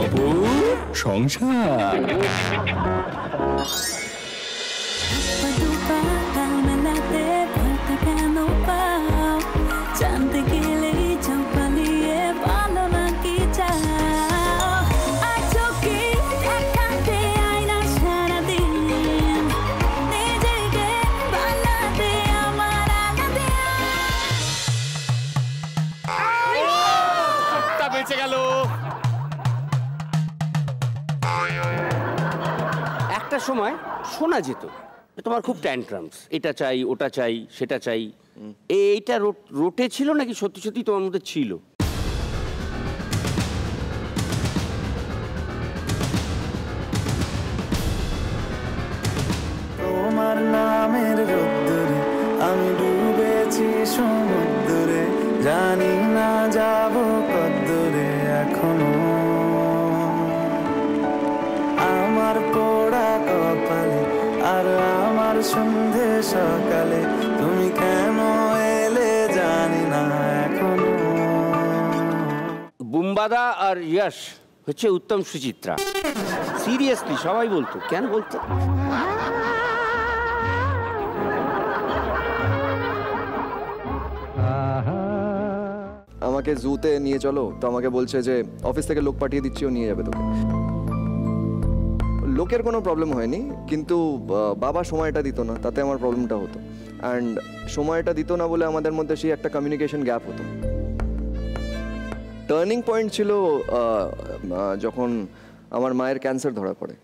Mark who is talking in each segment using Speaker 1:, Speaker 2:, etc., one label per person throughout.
Speaker 1: অপু সংসার। জানতে গেলেই চপালিয়ে ভালো নাকি
Speaker 2: বেঁচে গেল। একটা সময় শোনা যেত তোমার খুব ট্যান্ট্রামস, এটা চাই ওটা চাই সেটা চাই। এইটা রোটে ছিল নাকি সত্যি সত্যি তোমার মধ্যে ছিল?
Speaker 3: তোমার নামের রোদ্দুরে আমি ডুবেছি সমুদ্রে, জানি না যাব কদ্দুরে এখনো। আমার পোড়া কপালে আর আমার সন্ধে সকালে তুমি কেন এলে জানি না এখনো।
Speaker 2: বুম্বাদা আর ইয়াশ হচ্ছে উত্তম সুচিত্রা। সিরিয়াসলি সবাই বলতো, কেন বলতো?
Speaker 4: আমাকে জুতে নিয়ে চলো, তো আমাকে বলছে যে অফিস থেকে লোক পাঠিয়ে দিচ্ছি, ও নিয়ে যাবে তোকে। লোকের কোনো প্রবলেম হয়নি, কিন্তু বাবা সময়টা দিত না, তাতে আমার প্রবলেমটা হতো। অ্যান্ড সময়টা দিত না বলে আমাদের মধ্যে সেই একটা কমিউনিকেশন গ্যাপ হতো। টার্নিং পয়েন্ট ছিল যখন আমার মায়ের ক্যান্সার ধরা পড়ে।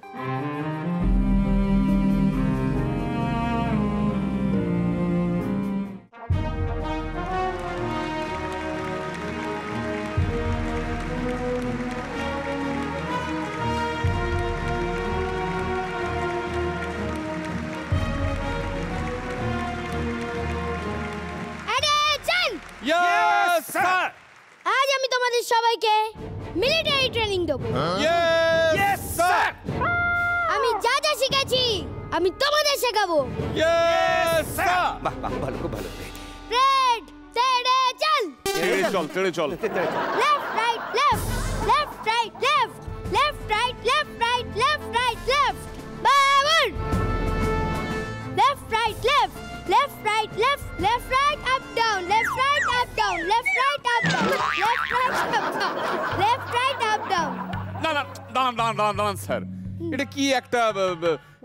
Speaker 5: আজ আমি তোমাদের সবাইকে মিলিটারি ট্রেনিং দেবো। আমি যা যা শিখেছি আমি তোমাদের শেখাবো।
Speaker 2: ভালো, খুব ভালো।
Speaker 5: রেড তেড়ে চল,
Speaker 2: তেড়ে চল।
Speaker 5: Left right left, left right left, left right left right, left right left. Babar left right left, left right left, left right up down, left right up down, left right up down, left right up down, left right up down.
Speaker 6: না দাঁড়ান sir, এটা কি একটা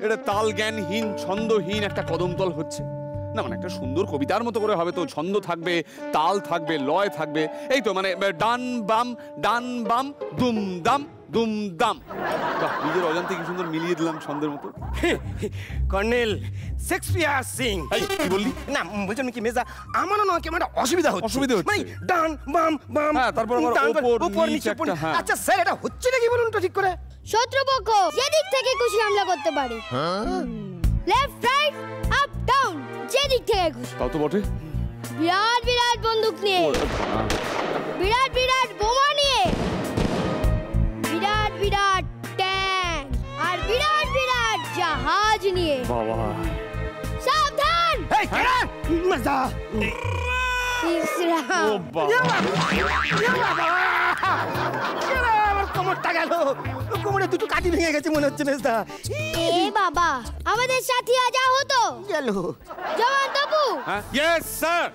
Speaker 6: এটা তাল জ্ঞানহীন ছন্দহীন একটা কদমতল হচ্ছে না। মানে একটা সুন্দর কবিতার মতো করে হবে তো, ছন্দ থাকবে, তাল থাকবে, লয় থাকবে, এই তো মানে ডান বাম দুম দাম দুম দাম। নিজের অজান্তে কি সুন্দর মিলিয়ে দিলাম ছন্দের মতো।
Speaker 7: Colonel Shakespeare Singh.
Speaker 6: কি বললি?
Speaker 7: না বলছেন কি মেজা, আমারও না কেমন একটা অসুবিধা হচ্ছে। মানে ডান বাম বাম,
Speaker 6: হ্যাঁ, তারপর
Speaker 7: উপর নিচে। আচ্ছা স্যার, এটা হচ্ছে নাকি বলুন তো ঠিক করে?
Speaker 5: শত্রুপক্ষ যেদিক থেকে খুশি হামলা করতে পারে। লেফট রাইট আপ ডাউন, যেদিক থেকে খুশি।
Speaker 6: তাও তো বটে।
Speaker 5: বিরাট বিরাট বন্দুক নিয়ে, বিরাট বিরাট বোমা নিয়ে, বিরাট বিরাট ট্যাঙ্ক আর বিরাট বিরাট জাহাজ নিয়ে।
Speaker 6: বাবা
Speaker 5: সাবধান!
Speaker 7: এই কেডা মেজা?
Speaker 5: ইসরাম।
Speaker 6: ও বাবা,
Speaker 7: আমার কোমরটা গেল, কোমরে দুটো কাটি ভেঙে গেছে মনে হচ্ছে মেজদা।
Speaker 5: এ বাবা, আমাদের সাথী আজা হতো
Speaker 7: গেল।
Speaker 5: জওয়ান তপু,
Speaker 6: ইয়েস স্যার।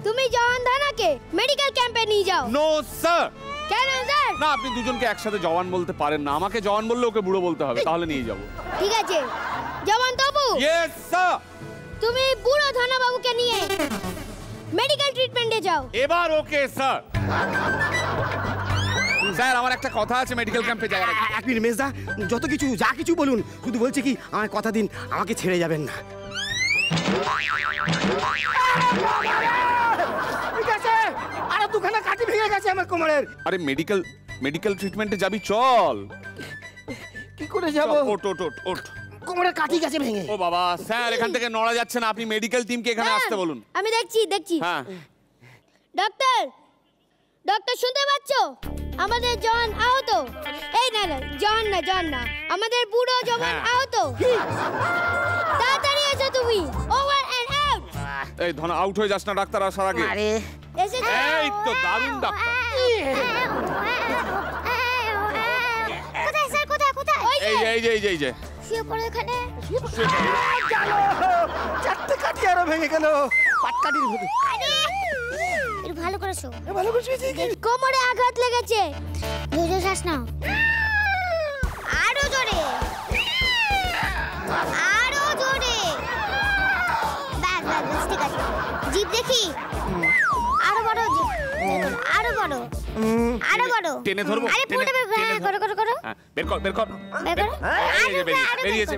Speaker 5: তুমি জওয়ান ধানাকে মেডিকেল ক্যাম্পে নিয়ে যাও।
Speaker 6: No sir.
Speaker 5: কেন স্যার?
Speaker 6: না, আপনি দুজনকে একসাথে জওয়ান বলতে পারেন না। আমাকে জওয়ান বললে ওকে বুড়ো বলতে হবে, তাহলে নিয়ে যাব।
Speaker 5: ঠিক আছে জওয়ান তপু,
Speaker 6: ইয়েস স্যার।
Speaker 5: তুমি বুড়ো থানা বাবুকে নিয়ে মেডিকেল ট্রিটমেন্টে যাও।
Speaker 6: এবার ওকে স্যার। স্যার, আমার একটা কথা আছে মেডিকেল ক্যাম্পে যাওয়ার আগে।
Speaker 7: এক মিনিট মেজদা, যত কিছু যা কিছু বলুন, শুধু বলছি কি আমার কথা দিন, আমাকে ছেড়ে যাবেন না। ঠিক আছে, আরে দুখানা কাটি ভেঙে গেছে আমার কোমরের।
Speaker 6: আরে মেডিকেল ট্রিটমেন্টে যাবি, চল।
Speaker 7: কি করে যাব?
Speaker 6: ওঠ ওঠ ওঠ ওঠ।
Speaker 7: কোমরের কাটি গেছে ভেঙে।
Speaker 6: ও বাবা, স্যার এখান থেকে নড়া যাচ্ছে না, আপনি মেডিকেল টিমকে এখানে আসতে বলুন।
Speaker 5: আমি দেখছি।
Speaker 6: হ্যাঁ।
Speaker 5: ডক্টর শুনতে পাচ্ছ? আমাদের জওয়ান আহত। এই না জওয়ান না, আমাদের বুড়ো জওয়ান আহত। তাড়াতাড়ি এসো তুমি। Over and out.
Speaker 6: এই ধন, আউট হয়ে যাস না ডাক্তার আসার আগে।
Speaker 7: আরে
Speaker 5: এসেছে।
Speaker 6: এই তো দারুণ ডাক্তার। এই যে
Speaker 5: শুয়ে পড়ো এখানে।
Speaker 7: চারটে কাঠি আরো ভেঙে গেল। পাটকাঠির মতো।
Speaker 5: আরে একটু ভালো করে শো।
Speaker 7: ভালো করে শুয়েছি।
Speaker 5: কোমরে আঘাত লেগেছে। জোরে শ্বাস নাও। আরো জোরে। আরো জোরে। ব্যাস ঠিক আছে। জিভ দেখি। আরো বড় জিভ। আরো বড়। আরো বড়।
Speaker 6: টেনে ধরবো।
Speaker 5: আরে পুরোটা করো।
Speaker 6: বের কর।
Speaker 5: বের করো।
Speaker 6: বেরিয়েছে।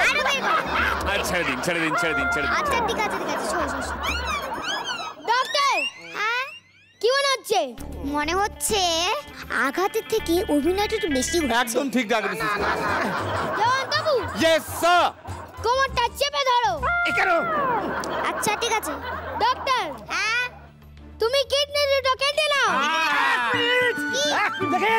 Speaker 5: আরো বের করো।
Speaker 6: ছেড়ে দিন।
Speaker 5: আচ্ছা ঠিক আছে শো। ডক্টর, হ্যাঁ কি মনে হচ্ছে? মনে হচ্ছে আঘাতের থেকে অভিনয়টা একটু বেশি হচ্ছে।
Speaker 6: একদম ঠিক ডাকতেছিস।
Speaker 5: জওয়ান বাবু,
Speaker 6: ইয়েস স্যার।
Speaker 5: কোমরটা চেপে ধরো।
Speaker 7: কেন?
Speaker 5: আচ্ছা ঠিক আছে। ডক্টর, হ্যাঁ তুমি কিডনিটা কেটে নাও।
Speaker 7: দেখে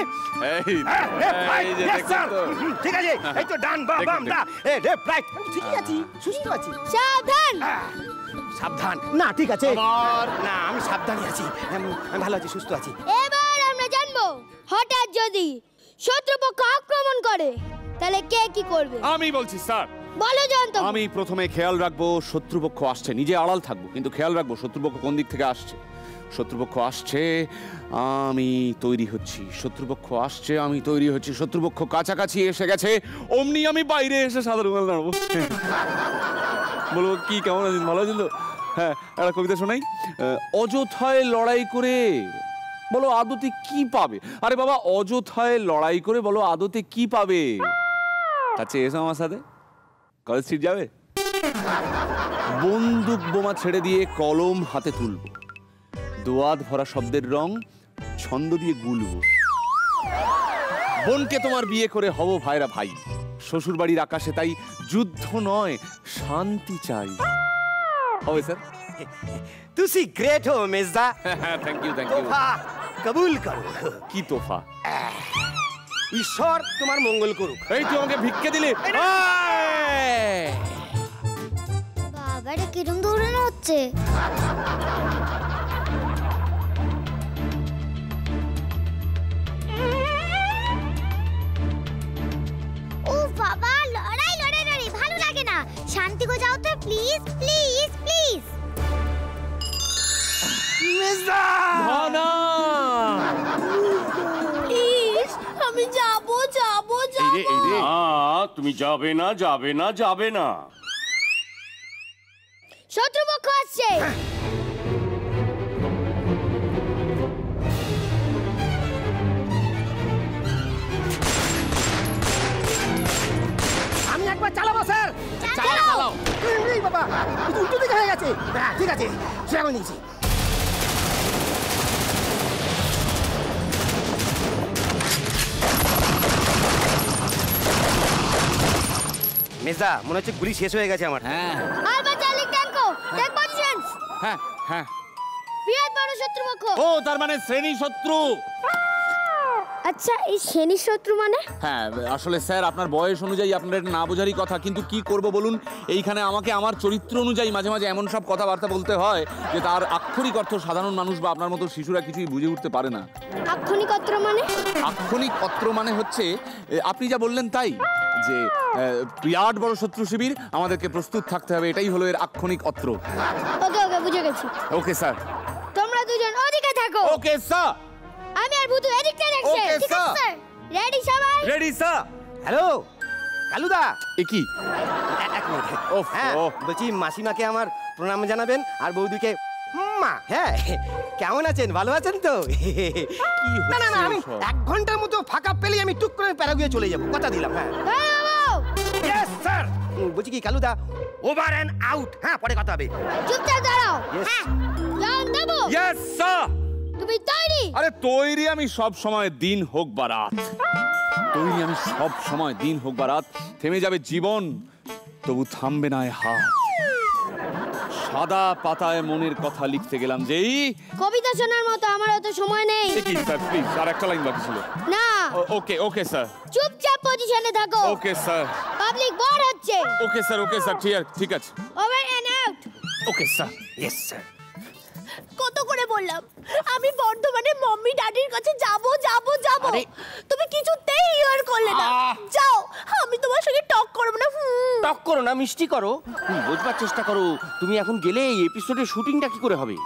Speaker 6: এই যে দেখুন তো।
Speaker 7: ঠিক আছে, এই তো ডান বাম দা এ লেফট রাইট ঠিকই আছি, সুস্থ আছি।
Speaker 5: সাবধান।
Speaker 7: সাবধান না, ঠিক আছে না, আমি সাবধানই আছি, আমি ভালো আছি, সুস্থ আছি।
Speaker 5: এবার আমরা জানবো হঠাৎ যদি শত্রুপক্ষ আক্রমণ করে তাহলে কে কি করবে?
Speaker 6: আমি বলছি স্যার।
Speaker 5: বলো জয়ন্ত।
Speaker 6: আমি প্রথমে খেয়াল রাখবো শত্রুপক্ষ আসছে, নিজে আড়াল থাকবো, কিন্তু খেয়াল রাখবো শত্রুপক্ষ কোন দিক থেকে আসছে। শত্রুপক্ষ আসছে, আমি তৈরি হচ্ছি। শত্রুপক্ষ আসছে, আমি তৈরি হচ্ছি। শত্রুপক্ষ কাছাকাছি এসে গেছে, অমনি আমি বাইরে এসে সাধারণ দাঁড়াবো। বলবো কি কেমন আছেন, ভালো আছেন তো? হ্যাঁ, একটা কবিতা শোনাই। অযথায় লড়াই করে বলো আদতে কি পাবে? আরে বাবা, অযথায় লড়াই করে বলো আদতে কি পাবে? তার চেয়ে এসো আমার সাথে, কলেজ স্ট্রিট যাবে। বন্দুক বোমা ছেড়ে দিয়ে কলম হাতে তুলবো, দোয়াত ভরা শব্দের রং ছন্দ দিয়ে গুলবো। বোনকে তোমার বিয়ে করে হব ভাইরা ভাই, শ্বশুর বাড়ির আকাশে তাই যুদ্ধ নয় শান্তি চাই। হবে স্যার?
Speaker 7: তুই গ্রেট হো মেজদা।
Speaker 6: Thank you.
Speaker 7: তোফা কবুল করো।
Speaker 6: কি তোফা?
Speaker 7: ঈশ্বর তোমার মঙ্গল করুক।
Speaker 6: এই তুই আমাকে ভিক্ষে দিলে?
Speaker 5: বাবা রে কিরম দৌড়ানো হচ্ছে। ও বাবা, লড়াই ভালো লাগে না। শান্তি গো যাও তো প্লিজ।
Speaker 7: মেজদা
Speaker 6: ভানা,
Speaker 5: প্লিজ আমি যাবো।
Speaker 2: তুমি যাবে না।
Speaker 5: শত্রুপক্ষ আসছে।
Speaker 7: আমি একবার চালাবো স্যার।
Speaker 5: চালাও।
Speaker 7: এই বাবা, উল্টো দিকে হয়ে গেছে। হ্যাঁ ঠিক আছে, সে আমি নিয়েছি। মেজদা, মনে হচ্ছে গুলি শেষ হয়ে গেছে আমার।
Speaker 5: আলবা চালিক ট্যাঙ্কো, টেক পজিশনস।
Speaker 6: হ্যাঁ।
Speaker 5: বিরাট বড় শত্রুপক্ষ।
Speaker 6: ও তার মানে শ্রেণী শত্রু।
Speaker 5: আচ্ছা, এই শ্রেণী শত্রু মানে?
Speaker 6: হ্যাঁ, আসলে স্যার আপনার বয়স অনুযায়ী আপনার এটা না বোঝারই কথা, কিন্তু কি করব বলুন, এইখানে আমাকে আমার চরিত্র অনুযায়ী মাঝে মাঝে এমন সব কথাবার্তা বলতে হয় যে তার আক্ষরিক অর্থ সাধারণ মানুষ বা আপনার মতো শিশুরা কিছুই বুঝে উঠতে পারে না।
Speaker 5: আক্ষরিক অত্র মানে?
Speaker 6: আক্ষরিক অত্র মানে হচ্ছে আপনি যা বললেন তাই, যে বিরাট বড় শত্রু শিবির, আমাদেরকে প্রস্তুত থাকতে হবে, এটাই হলো এর আক্ষরিক অত্র।
Speaker 5: ওকে বুঝে গেছি।
Speaker 6: Okay sir.
Speaker 5: তোমরা দুজন ওদিকে থাকো।
Speaker 6: Okay sir.
Speaker 5: আমি আর ভূতু এদিকটা দেখছি।
Speaker 6: Okay,
Speaker 5: ঠিক আছে
Speaker 6: sir.
Speaker 5: স্যার? রেডি সবাই?
Speaker 6: Ready sir.
Speaker 7: হ্যালো কালুদা,
Speaker 6: এ কি?
Speaker 7: এক মিনিট।
Speaker 6: ওফ,
Speaker 7: হ্যাঁ,
Speaker 6: ও।
Speaker 7: বলছি মাসিমাকে আমার প্রণাম জানাবেন, আর বৌদিকে মা। হ্যাঁ, কেমন আছেন, ভালো আছেন তো? না, আমি 1 ঘন্টার মতো ফাঁকা পেলেই আমি টুক করে প্যারাগুয়ে চলে যাবো, কথা দিলাম। হ্যাঁ ইয়েস স্যার। বলছি কি কালুদা, ওভার অ্যান্ড আউট। হ্যাঁ, পরে কথা হবে।
Speaker 5: চুপচাপ দাঁড়াও।
Speaker 7: Yes.
Speaker 5: হ্যাঁ, জন দেবো।
Speaker 6: Yes sir.
Speaker 5: তুমি তৈরি?
Speaker 6: আরে তৈরি আমি সব সময়, দিন হোক বা রাত। তৈরি আমি সব সময়, দিন হোক বা রাত। থেমে যাবে জীবন, তবু থামবে না এ হাত। সাদা পাতায় মনের কথা লিখতে গেলাম যেই।
Speaker 5: কবিতা শোনার মতো আমার অত সময় নেই।
Speaker 6: কি স্যার, প্লিজ, আর একটা লাইন বাকি ছিল।
Speaker 5: না,
Speaker 6: ওকে স্যার।
Speaker 5: চুপচাপ পজিশনে থাকো।
Speaker 6: Okay sir.
Speaker 5: পাবলিক বোর হচ্ছে।
Speaker 6: ওকে স্যার ঠিক আছে।
Speaker 5: Over and out.
Speaker 6: Okay sir.
Speaker 7: Yes sir.
Speaker 5: কত করে বললাম আমি বর্ধমানে মম্মি ড্যাডির কাছে যাব। তুমি কিছুতেই ইয়ার করলে না। যাও, আমি
Speaker 2: করো না, মিষ্টি করো। তুমি বোঝবার চেষ্টা করো, তুমি এখন গেলে এই এপিসোডের শুটিংটা কি করে হবে?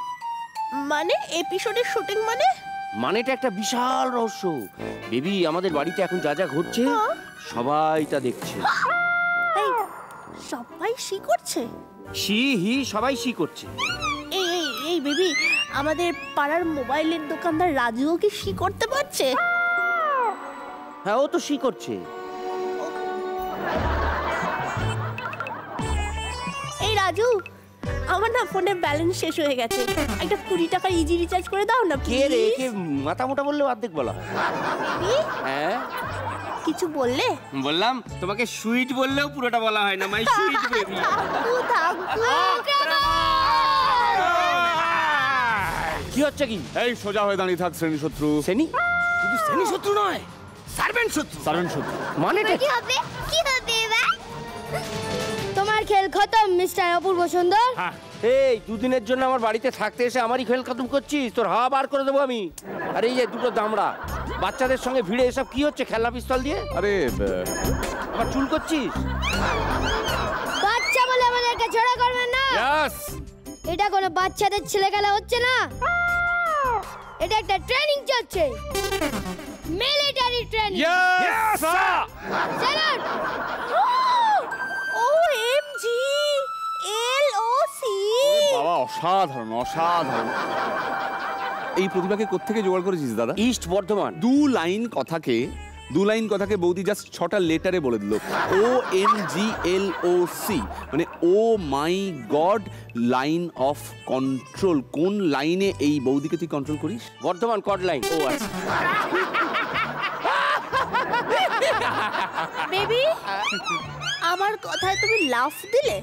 Speaker 8: মানে এপিসোডের শুটিং
Speaker 2: মানেটা একটা বিশাল রহস্য। বেবি, আমাদের বাড়িতে এখন যা যা ঘটছে সবাই তা দেখছে।
Speaker 8: এই সবাই শি করছে?
Speaker 2: সি হি সবাই সি করছে।
Speaker 8: এই এই এই বেবি, আমাদের পাড়ার মোবাইলের দোকানদার রাজুও কি শি করতে পারছে?
Speaker 2: হ্যাঁ, ও তো সি করছে।
Speaker 8: এই রাজু, আমার না ফোনে ব্যালেন্স শেষ হয়ে গেছে, একটা 20 টাকা ইজি রিচার্জ করে দাও না
Speaker 2: কে রে?
Speaker 8: প্লিজ।
Speaker 2: কে মাথা মোটা বললেও অর্ধেক বলা হয়। হ্যাঁ,
Speaker 8: কিছু বললে?
Speaker 2: বললাম তোমাকে সুইট বললেও পুরোটা বলা হয় না। My sweet baby. কি হচ্ছে কি?
Speaker 6: এই সোজা হয়ে দাঁড়িয়ে থাক শ্রেণী শত্রু।
Speaker 2: সেনি
Speaker 7: শুধু শ্রেণী শত্রু নয়, সার্ভেন্ট শত্রু।
Speaker 6: সার্ভেন্ট শত্রু
Speaker 2: মানেটা
Speaker 5: কি হবে? কি হবে এবার? তোমার খেল খতম মিস্টার অপূর্ব সুন্দর।
Speaker 2: এই দুদিনের জন্য আমার বাড়িতে থাকতে এসে আমারই খেল খতম করছিস? তোর হাওয়া বার করে দেবো আমি। আর এই যে দুটো দামড়া বাচ্চাদের সঙ্গে ভিড়ে এসব কি হচ্ছে? খেলনা পিস্তল দিয়ে
Speaker 6: আরে
Speaker 2: আবার চুল করছিস?
Speaker 5: বাচ্চা বলে আমাদেরকে ঝগড়া করবেন না।
Speaker 6: ইয়েস,
Speaker 5: এটা কোনো বাচ্চাদের ছেলে খেলা হচ্ছে না, এটা একটা ট্রেনিং চলছে, military training.
Speaker 6: Yes
Speaker 5: salute.
Speaker 8: OMG LOC।
Speaker 6: বাবা, অসাধারণ অসাধারণ। এই প্রতিভাকে কোত্থেকে জোগাড় করেছিস দাদা?
Speaker 2: ইস্ট বর্ধমান।
Speaker 6: দু লাইন কথাকে বৌদি জাস্ট 6টা লেটারে বলে দিল। OMGLOC, মানে ও মাই গড লাইন অফ কন্ট্রোল। কোন লাইনে এই বৌদিকে তুই কন্ট্রোল করিস?
Speaker 2: Bardhaman code line.
Speaker 6: ও আচ্ছা।
Speaker 8: বেবি, আমার কথায় তুমি লাফ দিলে?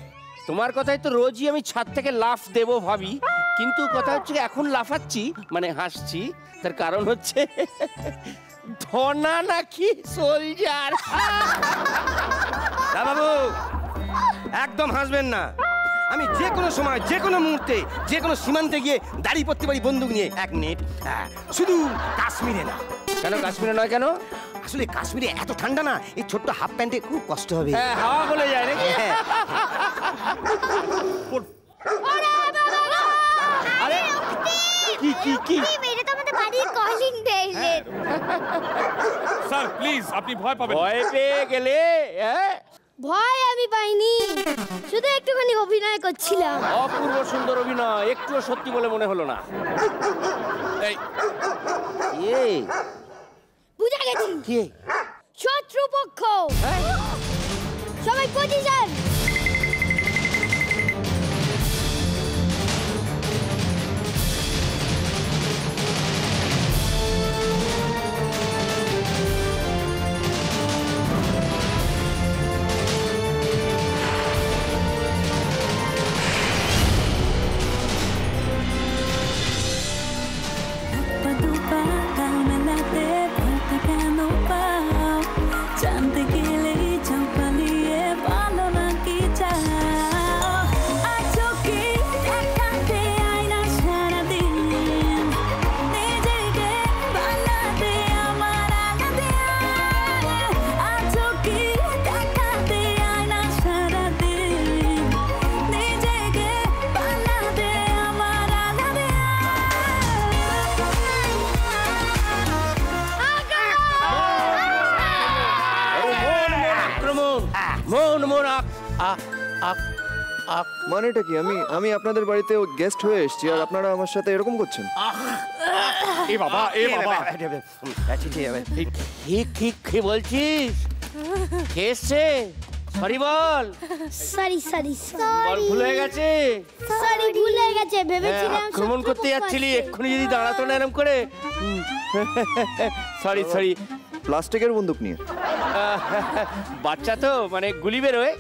Speaker 2: তোমার কথাই তো রোজই আমি ছাদ থেকে লাফ দেবো ভাবি, কিন্তু কথা হচ্ছে এখন লাফাচ্ছি মানে হাসছি, তার কারণ হচ্ছে ধনা নাকি সোলজার।
Speaker 7: না বাবু, একদম হাসবেন না। আমি যে কোনো সময়, যে কোনো মুহূর্তে, যে কোনো সীমান্তে গিয়ে দাঁড়িয়ে পড়তে পারি বন্দুক নিয়ে। 1 মিনিট। শুধু কাশ্মীরে না।
Speaker 2: কেন কাশ্মীরে নয় কেন?
Speaker 7: আসলে কাশ্মীরে এত ঠান্ডা না, এই ছোট্ট হাফ প্যান্টে খুব কষ্ট হবে।
Speaker 2: হ্যাঁ, হাওয়া বলে যায় নাকি?
Speaker 7: হ্যাঁ।
Speaker 2: আরে কি কি কি?
Speaker 5: এটা তো আমাদের বাড়ির কলিং বেল।
Speaker 6: স্যার প্লিজ, আপনি ভয় পাবেন।
Speaker 2: ভয় পেয়ে গেলে? হ্যাঁ,
Speaker 5: ভয় আমি পাইনি, শুধু একটুখানি অভিনয় করছিলাম।
Speaker 2: অপূর্ব সুন্দর অভিনয়, একটুও সত্যি বলে মনে হলো না।
Speaker 6: এই
Speaker 2: এই
Speaker 5: বুঝা গেছি,
Speaker 2: কে?
Speaker 5: শত্রুপক্ষ। সবাই পজিশন।
Speaker 1: জানতে গেলেই চাপালিয়ে ভালো নাকি চাও, আছো কি দেখাতে আয়না সারাদিন, নিজেকে বানাতে আমার আগে আছো কি দেখাতে আয়না সারাদিন, নিজেকে বানাতে আমার আগে।
Speaker 2: মন মন
Speaker 4: মানেটা কি? আমি আপনাদের বাড়িতে গেস্ট হয়ে এসেছি আর আপনারা আমার সাথে এরকম করছেন?
Speaker 6: এ বাবা, এ বাবা।
Speaker 2: কি বলছিস? কে এসছে? সরি বল।
Speaker 5: সরি
Speaker 2: বল, ভুল হয়ে গেছে।
Speaker 5: সরি ভুল হয়ে গেছে, ভেবেছিলাম
Speaker 2: আক্রমণ করতে যাচ্ছিলি, এক্ষুনি যদি দাঁড়াতো না এরকম করে। সরি।
Speaker 4: প্লাস্টিকের বন্দুক নিয়ে?
Speaker 2: বাচ্চা তো, মানে গুলি বেরোয়,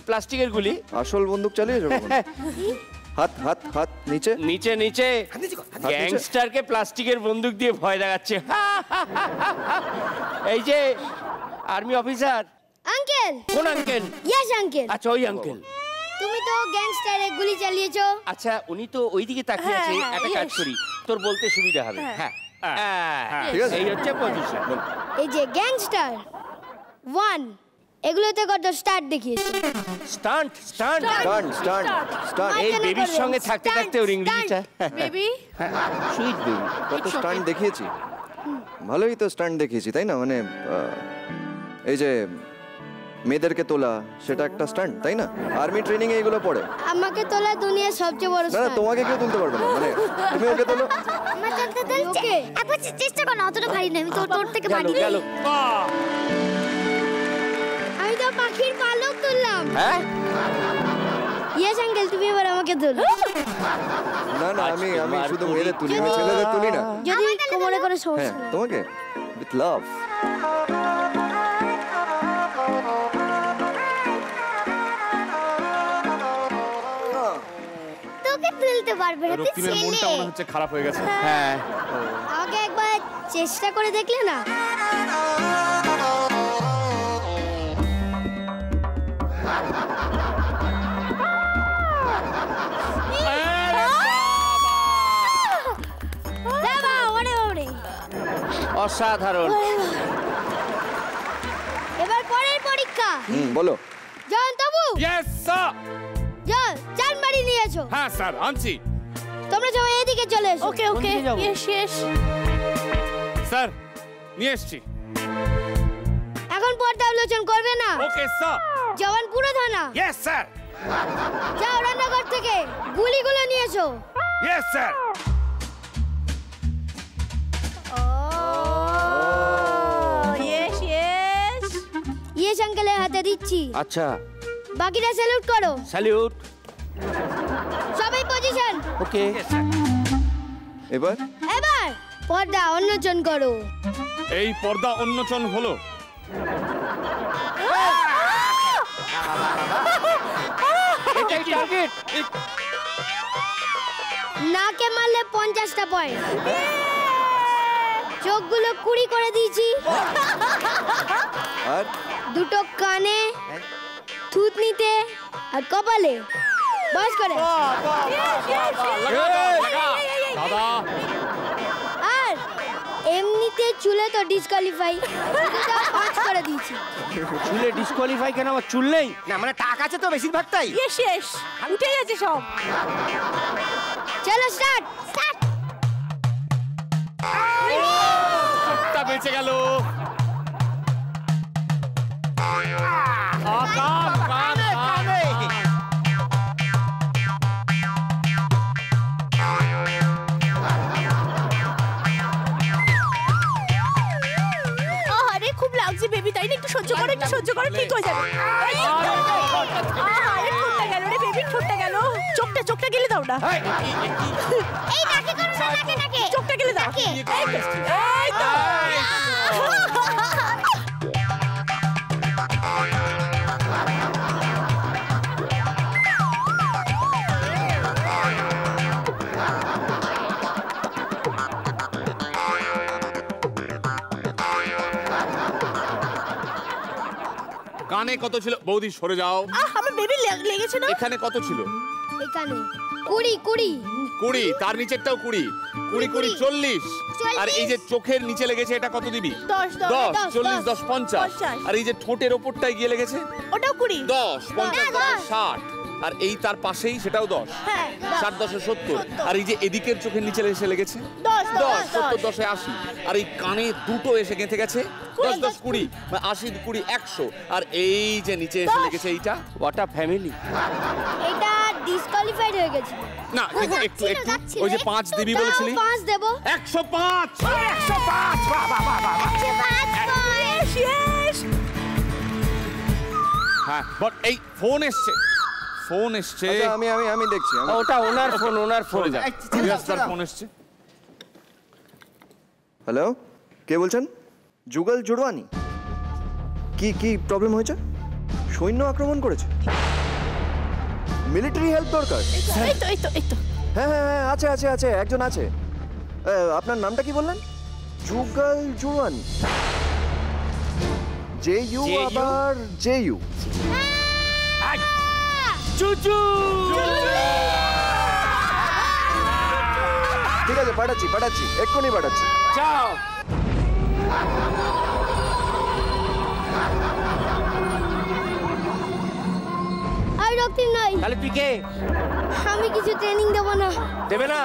Speaker 2: প্লাস্টিকের গুলি।
Speaker 4: আসল বন্দুক চালিয়ে যাবো? হাত হাত হাত নিচে
Speaker 2: নিচে নিচে। গ্যাংস্টারকে প্লাস্টিকের বন্দুক দিয়ে ভয় দেখাচ্ছে। এই যে আর্মি অফিসার।
Speaker 5: আঙ্কেল।
Speaker 2: কোন আঙ্কেল?
Speaker 5: Yes uncle.
Speaker 2: আচ্ছা, ওই আঙ্কেল।
Speaker 5: তুমি তো গ্যাংস্টারে গুলি চালিয়েছো।
Speaker 2: আচ্ছা, উনি তো ওইদিকে তাকিয়ে আছে। একটা কাজ করি, তোর বলতে সুবিধা হবে। হ্যাঁ,
Speaker 4: ঠিক আছে।
Speaker 2: এই হচ্ছে পজিশন।
Speaker 5: এই যে গ্যাংস্টার 1, এগুলোতে কত স্টার্ট দেখিয়েছো?
Speaker 2: Stunt stunt
Speaker 4: stunt stunt stunt
Speaker 2: এই বেবির সঙ্গে থাকতে থাকতে ওর ইংরেজিটা
Speaker 8: বেবি
Speaker 2: সুইট বেবি।
Speaker 4: কত স্টান্ট দেখিয়েছি, ভালোই তো স্টান্ট দেখিয়েছি তাই না? মানে এই যে মেয়েদেরকে তোলা, সেটা একটা স্টান্ট তাই না? আর্মি ট্রেনিং এ এগুলো পড়ে।
Speaker 5: আমাকে তোলা দুনিয়ার সবচেয়ে বড়
Speaker 4: না না,
Speaker 5: স্টান্ট।
Speaker 4: তোমাকে কেউ তুলতে পারবে না, মানে তুমি ওকে তোলো।
Speaker 5: আমার তুলতে তুলছে। একবার চেষ্টা কর না, অতটা ভারী না, আমি তোর থেকে ভারী।
Speaker 2: গেল
Speaker 5: আমি তো পাখির পালক তুললাম।
Speaker 2: হ্যাঁ
Speaker 5: ইয়েস আঙ্কেল, তুমি এবার আমাকে তোলো।
Speaker 4: না না, আমি শুধু মেয়েদের তুলি, আমি ছেলেদের তুলি না।
Speaker 5: যদি কোমরে করে সমস্যা
Speaker 4: হ্যাঁ
Speaker 5: নেই।
Speaker 4: তোমাকে উইথ লাভ।
Speaker 5: তোকে তুলতে পারবে না, তুই
Speaker 6: রক্তিমের মনটা
Speaker 5: ছেলে।
Speaker 6: মনে হচ্ছে খারাপ হয়ে গেছে।
Speaker 2: হ্যাঁ
Speaker 5: আমাকে একবার চেষ্টা করে দেখলে না? বাবা, ওরে ওরে।
Speaker 2: অসাধারণ।
Speaker 5: এবার পরের পরীক্ষা।
Speaker 4: বলো।
Speaker 5: জন তবু
Speaker 6: ইয়েস স্যার।
Speaker 5: জন চানবাড়ি নিয়ে এসো।
Speaker 6: হ্যাঁ স্যার, আনছি।
Speaker 5: তোমরা সবাই এদিকে চলে এসো।
Speaker 8: ওকে ওকে
Speaker 2: দিকে যাবো?
Speaker 8: ইয়েস ইয়েস
Speaker 6: স্যার নিয়ে এসছি।
Speaker 5: এখন পর্দা আলোচন করবে না।
Speaker 6: Okay sir.
Speaker 5: জওয়ান পুরো থানা,
Speaker 6: ইয়েস স্যার।
Speaker 5: যাও রান্নাঘর থেকে গুলিগুলো নিয়ে এসো।
Speaker 6: Yes sir.
Speaker 8: Yes yes
Speaker 5: yes আঙ্কেলের হাতে দিচ্ছি।
Speaker 2: আচ্ছা
Speaker 5: বাকিরা স্যালুট করো।
Speaker 2: স্যালিউট।
Speaker 5: সবাই পজিশন।
Speaker 2: ওকে
Speaker 4: এবার
Speaker 5: এবার পর্দা উন্মোচন করো।
Speaker 6: এই পর্দা উন্মোচন হলো।
Speaker 2: এটাই টার্গেট।
Speaker 5: নাকে মারলে 50টা পয়েন্ট। চোখগুলো 20 করে দিয়েছি।
Speaker 4: আর
Speaker 5: দুটো কানে, থুতনিতে আর কপালে। বস করে।
Speaker 6: দাদা
Speaker 5: আর এমনিতে চুলে তো ডিসকোয়ালিফাই, 5 করে দিয়েছি।
Speaker 2: চুলে ডিসকোয়ালিফাই কেন? আমার চুল নেই।
Speaker 7: না মানে টাক আছে তো বেশিরভাগটাই।
Speaker 8: ইয়েস ইয়েস উঠে গেছে সব।
Speaker 5: চলো স্টার্ট স্টার্ট।
Speaker 6: চোখটা বেঁচে গেল। কাম কাম কাম।
Speaker 8: আরে খুব লাগছে বেবি, তাই না? একটু সহ্য করো, একটু সহ্য করো, ঠিক হয়ে যাবে। আরে ঠোঁটটা গেল রে বেবি, ঠোঁটটা গেল। চোখটা গেলে দাও না।
Speaker 5: এই নাকে করো না, নাকে নাকে।
Speaker 8: চোখটা গেলে দাও।
Speaker 5: নাকে।
Speaker 8: এই তো।
Speaker 6: কানে কত ছিল? বৌদি সরে যাও।
Speaker 8: আমার বেবি লেগেছে না?
Speaker 6: এখানে কত ছিল?
Speaker 5: এখানে 20
Speaker 6: 20। তার নিচেরটাও 20 20 20 40। আর এই যে চোখের নিচে লেগেছে এটা কত দিবি?
Speaker 8: 10
Speaker 6: 10 40 10 50। আর এই যে ঠোঁটের ওপরটায় গিয়ে লেগেছে
Speaker 8: ওটাও 20।
Speaker 6: 10 50 10 60। আর এই তার পাশেই সেটাও 10।
Speaker 8: হ্যাঁ
Speaker 6: 60 10 70। আর এই যে এদিকের চোখের নিচে এসে লেগেছে
Speaker 8: 10
Speaker 6: 10 70 10 80। আর এই কানে দুটো এসে গেঁথে গেছে 10 10 20 মানে 80 20 100। আর এই যে নিচে এসে লেগেছে এইটা।
Speaker 2: What a family.
Speaker 5: এটা ডিসকোয়ালিফাইড হয়ে গেছে।
Speaker 6: না একটু একটু একটু ওই যে 5 দিবি বলেছিলি।
Speaker 5: 5 দেব।
Speaker 6: 105।
Speaker 7: 105। বাহ বাহ বাহ বাহ।
Speaker 5: 5
Speaker 8: ইয়েস
Speaker 6: হ্যাঁ বাট এই ফোন এসছে।
Speaker 4: আচ্ছা আমি দেখছি।
Speaker 2: ওটা ওনার ফোন, ওনার ফোন।
Speaker 6: সরে যা। ইয়েস স্যার, ফোন এসছে।
Speaker 4: হ্যালো, কে বলছেন? যুগল জুড়ওয়ানি। কি প্রবলেম হয়েছে? সৈন্য আক্রমণ করেছে? মিলিটারি হেল্প দরকার?
Speaker 8: এই তো
Speaker 4: হ্যাঁ আছে একজন আছে। আপনার নামটা কি বললেন? যুগল জুড়ওয়ানি। JU আবার JU।
Speaker 2: চুচু।
Speaker 4: ঠিক আছে, পাঠাচ্ছি এক্ষুনি পাঠাচ্ছি।
Speaker 2: যাও। তাহলে তুই কে?
Speaker 5: আমি কিছু ট্রেনিং দেবো না,
Speaker 2: দেবে না?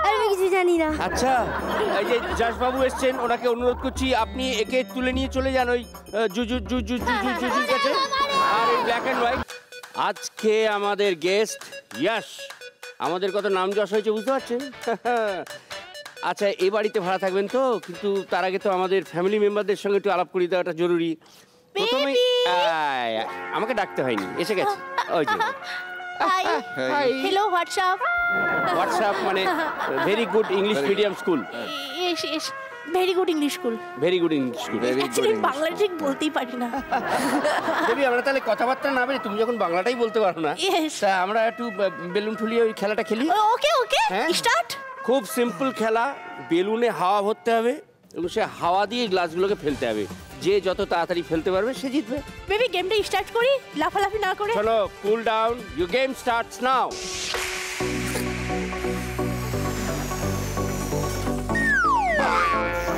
Speaker 5: আমি কিছু জানি না।
Speaker 2: আচ্ছা, এই যে যশবাবু এসছেন, ওনাকে অনুরোধ করছি আপনি একে তুলে নিয়ে চলে যান ওই জুজুর কাছে। আর এই ব্ল্যাক অ্যান্ড হোয়াইট। আজকে আমাদের গেস্ট ইয়াশ, আমাদের কত নাম যশ হয়েছে বুঝতে পারছেন? আচ্ছা, এই বাড়িতে ভাড়া থাকবেন তো, কিন্তু তার আগে তো আমাদের ফ্যামিলি মেম্বারদের সঙ্গে একটু আলাপ করে দেওয়াটা জরুরি। প্রথমেই আমাকে ডাকতে হয়নি, এসে গেছে। ওই যে
Speaker 8: হাই, হ্যালো, হোয়াটসঅ্যাপ।
Speaker 2: হোয়াটসঅ্যাপ মানে very good English medium school.
Speaker 8: Very good English school.
Speaker 2: Very good English school.
Speaker 8: Actually Bangla ঠিক বলতেই পারি না।
Speaker 2: দেবী, আমরা তাহলে কথাবার্তা না বলে, তুমি যখন বাংলাটাই বলতে পারো না,
Speaker 8: Yes.
Speaker 2: তা আমরা একটু বেলুন ঠুলিয়ে ওই খেলাটা খেলি।
Speaker 8: ওকে ওকে,
Speaker 2: হ্যাঁ।
Speaker 8: স্টার্ট।
Speaker 2: খুব সিম্পল খেলা, বেলুনে হাওয়া ভরতে হবে এবং সে হাওয়া দিয়ে গ্লাসগুলোকে ফেলতে হবে। যে যত তাড়াতাড়ি ফেলতে পারবে সে জিতবে।
Speaker 8: বেবি, গেমটা স্টার্ট করি, লাফালাফি না করে।
Speaker 2: চলো, cool down, your game starts now.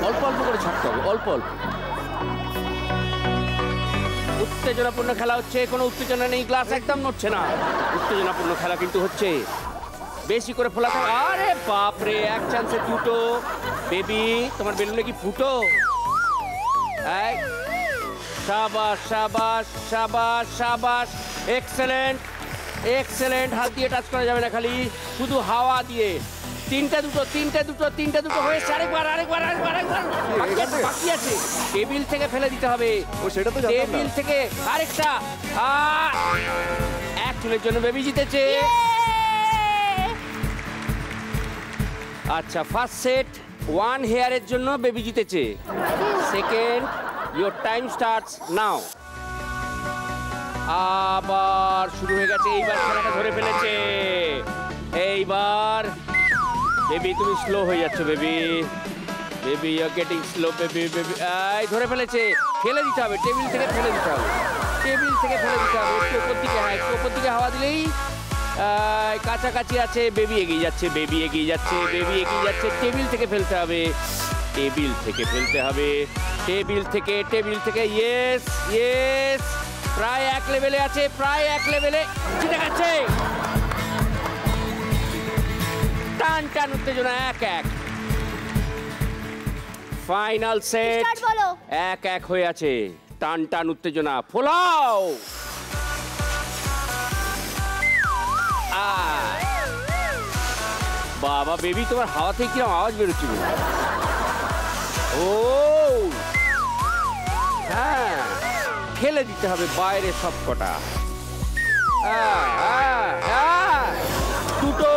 Speaker 2: অল্প অল্প করে ছাড়তে হবে, অল্প অল্প। উত্তেজনাপূর্ণ খেলা হচ্ছে, কোনো উত্তেজনা নেই, গ্লাস একদম নড়ছে না। উত্তেজনাপূর্ণ খেলা কিন্তু হচ্ছে, বেশি করে ফোলাতে হবে। আরে বাপরে, এক চান্সে দুটো। বেবি, তোমার বেলুনে কি ফুটো? এই, শাবাশ শাবাশ শাবাশ শাবাশ, এক্সেলেন্ট এক্সেলেন্ট। হাত দিয়ে টাচ করা যাবে না, খালি শুধু হাওয়া দিয়ে। তিনটে দুটো হয়েছে। আরেকবার আরেকবার আরেকবার আরেকবার বাকি আছে। টেবিল থেকে ফেলে দিতে হবে।
Speaker 4: ও সেটা তো জানতাম না।
Speaker 2: টেবিল থেকে আরেকটা। এক চুলের জন্য বেবি জিতেছে। আচ্ছা, ফার্স্ট সেট 1 হেয়ারের জন্য বেবি জিতেছে। Second, your time starts now. আবার শুরু হয়ে গেছে, এইবার খেলাটা ধরে ফেলেছে। এইবার বেবি তুমি স্লো হয়ে যাচ্ছ baby. Baby you are getting slow baby. Baby এই ধরে ফেলেছে, ফেলে দিতে হবে, টেবিল থেকে ফেলে দিতে হবে, টেবিল থেকে ফেলে দিতে হবে। একটু উপর দিকে, হ্যাঁ একটু উপর দিকে হাওয়া দিলেই কাছাকাছি আছে। বেবি এগিয়ে যাচ্ছে, বেবি এগিয়ে যাচ্ছে, বেবি এগিয়ে যাচ্ছে। টেবিল থেকে ফেলতে হবে, টেবিল থেকে ফেলতে হবে, টেবিল থেকে। ইয়েস ইয়েস, প্রায় এক লেভেলে আছে, প্রায় এক লেভেলে। জিতে গেছে। টান টান উত্তেজনা, 1-1। ফাইনাল সেট
Speaker 5: Start বলো।
Speaker 2: 1-1 হয়ে আছে। টান টান উত্তেজনা, ফোলাও। বাবা বেবি, তোমার হাওয়া থেকে কিরকম আওয়াজ বেরোচ্ছিল। ও হ্যাঁ, ফেলে দিতে হবে বাইরে সব কটা। দুটো।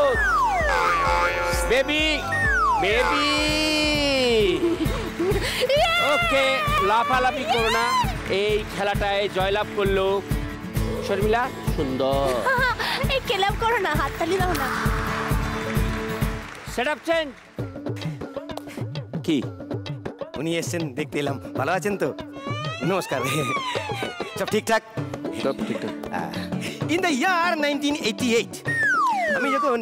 Speaker 2: বেবি বেবি, ওকে, লাফালাফি করো না। এই খেলাটায় জয়লাভ করলো শর্মিলা। সুন্দর।
Speaker 8: এই ক্লাব করো না, হাততালি দাও না।
Speaker 2: Set up change. কি
Speaker 7: উনি এসছেন, দেখতে এলাম। ভালো আছেন তো? নমস্কার। সব ঠিকঠাক?
Speaker 4: সব ঠিকঠাক।
Speaker 7: ইন দ্য ইয়ার 1988 আমি যখন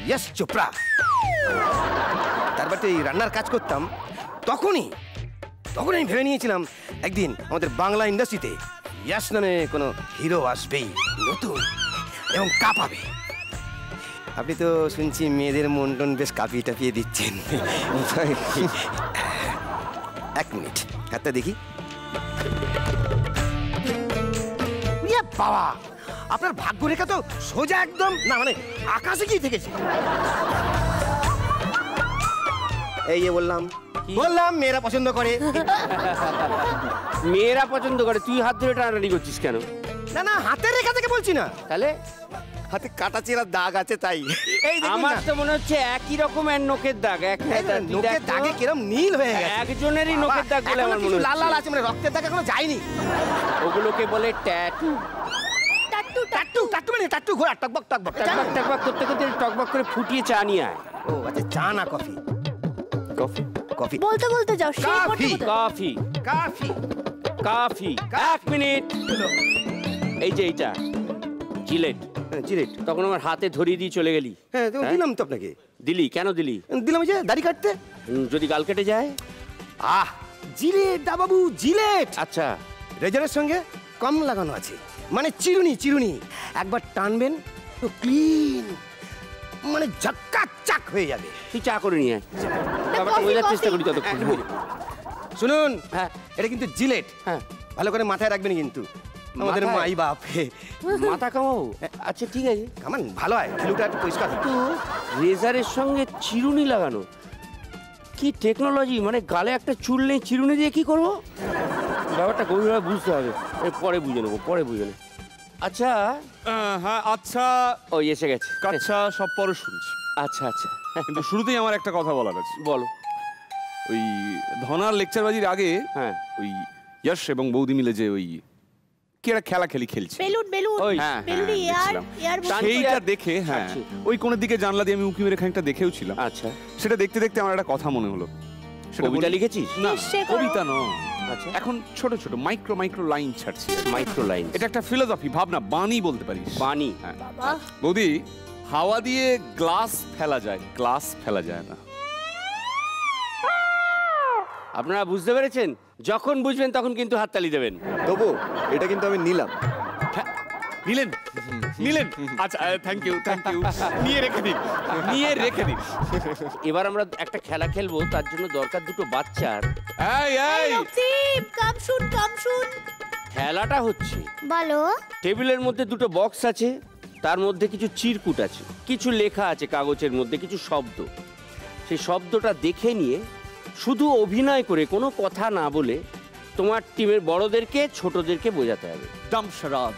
Speaker 7: ইয়াশ চোপড়া তার বাড়িতে রান্নার কাজ করতাম, তখনই আমি ভেবে নিয়েছিলাম একদিন আমাদের বাংলা ইন্ডাস্ট্রিতে ইয়াশ নামে কোনো হিরো আসবেই, নতুন এবং কাঁপাবে। আপনি তো শুনছি মেয়েদের মন টন বেশ কাঁপিয়ে টাপিয়ে দিচ্ছেন। এক মিনিট, হাতটা দেখি। বাবা, আপনার ভাগ্যরেখা তো সোজা একদম, না মানে আকাশে কি থেকেছে। এই যে বললাম মেয়েরা পছন্দ করে।
Speaker 2: মেয়েরা পছন্দ করে, তুই হাত ধরে টানাটানি করছিস কেন?
Speaker 7: না হাতের রেখা থেকে বলছি না,
Speaker 2: তাহলে
Speaker 7: হাতে কাটা চেরা দাগ আছে তাই। এই দেখুন
Speaker 2: আমার
Speaker 7: না,
Speaker 2: তো মনে হচ্ছে একই রকমের নোকের দাগ।
Speaker 7: নোকের দাগে কিরম নীল হয়ে গেছে।
Speaker 2: একজনেরই নোকের দাগ বলে আমার মনে হচ্ছে।
Speaker 7: লাল লাল আছে, মানে রক্তের দাগ এখনো যায়নি।
Speaker 2: ওগুলোকে বলে ট্যাটু।
Speaker 7: টাট্টু মানে টাট্টু ঘোরা, টকবক টকবক
Speaker 2: টকবক টকবক করতে করতে টকবক করে ফুটিয়ে চা নিয়ে আয়।
Speaker 7: ও আচ্ছা, চা না কফি?
Speaker 4: কফি।
Speaker 7: কফি
Speaker 8: বলতে বলতে যাও, সেই করতে করতে।
Speaker 2: Coffee
Speaker 7: coffee
Speaker 2: coffee. 1 মিনিট। এই যে এইটা জিলেট।
Speaker 7: জিলেট।
Speaker 2: তখন আমার হাতে ধরিয়ে দিয়ে চলে গেলি।
Speaker 7: হ্যাঁ তো দিলাম তো আপনাকে।
Speaker 2: দিলি কেন দিলি?
Speaker 7: দিলাম যে দাড়ি কাটতে।
Speaker 2: যদি গাল কেটে যায়?
Speaker 7: জিলেট দা বাবু, জিলেট।
Speaker 2: আচ্ছা,
Speaker 7: রেজারের সঙ্গে কম লাগানো আছে। মানে চিরুনি চিরুনি একবার টানবেন তো ক্লিন, মানে ঝাক্কাচাক হয়ে যাবে।
Speaker 2: তুই চা করে নিয়ে আয়। ব্যাপারটা বোঝার চেষ্টা করি ততক্ষণ।
Speaker 7: শুনুন,
Speaker 2: হ্যাঁ।
Speaker 7: এটা কিন্তু জিলেট,
Speaker 2: হ্যাঁ।
Speaker 7: ভালো করে মাথায় রাখবেন কিন্তু, আমাদের
Speaker 2: মাথায়?
Speaker 7: মাই বাপ।
Speaker 2: মাথা কামাবো? আচ্ছা ঠিক আছে।
Speaker 7: কামান ভালো হয়, খিলুটা একটু পরিষ্কার হয়।
Speaker 2: তো রেজারের সঙ্গে চিরুনি লাগানো, কি টেকনোলজি! মানে গালে একটা চুল নেই, চিরুনি দিয়ে কি করবো? ব্যাপারটা গভীরভাবে বুঝতে হবে, পরে বুঝে নেবো, পরে বুঝে নেবো। আচ্ছা,
Speaker 6: হ্যাঁ আচ্ছা
Speaker 2: ওই এসে গেছে।
Speaker 6: কাচ্চা সব পরে শুনছি,
Speaker 2: আচ্ছা আচ্ছা,
Speaker 6: কিন্তু শুরুতেই আমার একটা কথা বলার আছে।
Speaker 2: বলো।
Speaker 6: ওই ধনার লেকচারবাজির আগে
Speaker 2: হ্যাঁ।
Speaker 6: ওই যশ এবং বৌদি মিলে যে ওই কি একটা খেলা খেলছে,
Speaker 8: বেলুন বেলুন
Speaker 2: ওই,
Speaker 6: হ্যাঁ,
Speaker 8: বেলুন
Speaker 6: হ্যাঁ,
Speaker 8: এয়ার
Speaker 6: দেখছিলাম।
Speaker 8: এয়ার
Speaker 6: সেইটা দেখে, হ্যাঁ
Speaker 2: আচ্ছা।
Speaker 6: ওই কোণের দিকে জানলা দিয়ে আমি উঁকি মেরে খানিকটা দেখেও ছিলাম।
Speaker 2: আচ্ছা,
Speaker 6: সেটা দেখতে দেখতে আমার একটা কথা মনে হলো। সেটা
Speaker 2: কবিতা
Speaker 6: বলি?
Speaker 2: লিখেছিস?
Speaker 6: না,
Speaker 8: নিশ্চয়ই করো।
Speaker 6: কবিতা নয়।
Speaker 2: আচ্ছা,
Speaker 6: এখন ছোট ছোট মাইক্রো লাইন ছাড়ছি।
Speaker 2: মাইক্রো লাইন,
Speaker 6: এটা একটা ফিলোসফি, ভাবনা, বাণী বলতে পারিস।
Speaker 2: বাণী।
Speaker 6: হ্যাঁ।
Speaker 8: বাবা
Speaker 6: বৌদি, হাওয়া দিয়ে গ্লাস ফেলা যায়, গ্লাস ফেলা যায় না।
Speaker 2: আপনারা বুঝতে পেরেছেন? যখন বুঝবেন তখন কিন্তু হাততালি দেবেন।
Speaker 4: তবু এটা কিন্তু আমি নিলাম।
Speaker 6: নিলেন নিলেন, আচ্ছা থ্যাংক ইউ নিয়ে রেখে দিন, নিয়ে রেখে দিন।
Speaker 2: এবার আমরা একটা খেলা খেলবো, তার জন্য দরকার দুটো বাচ্চার।
Speaker 6: এই এই
Speaker 8: রক্তিম কাম শুন
Speaker 2: খেলাটা হচ্ছে,
Speaker 5: বলো।
Speaker 2: টেবিলের মধ্যে দুটো বক্স আছে, তার মধ্যে কিছু চিরকুট আছে, কিছু লেখা আছে কাগজের মধ্যে, কিছু শব্দ। সেই শব্দটা দেখে নিয়ে শুধু অভিনয় করে, কোনো কথা না বলে, তোমার টিমের বড়দেরকে ছোটদেরকে বোঝাতে হবে।
Speaker 6: দামশরাজ।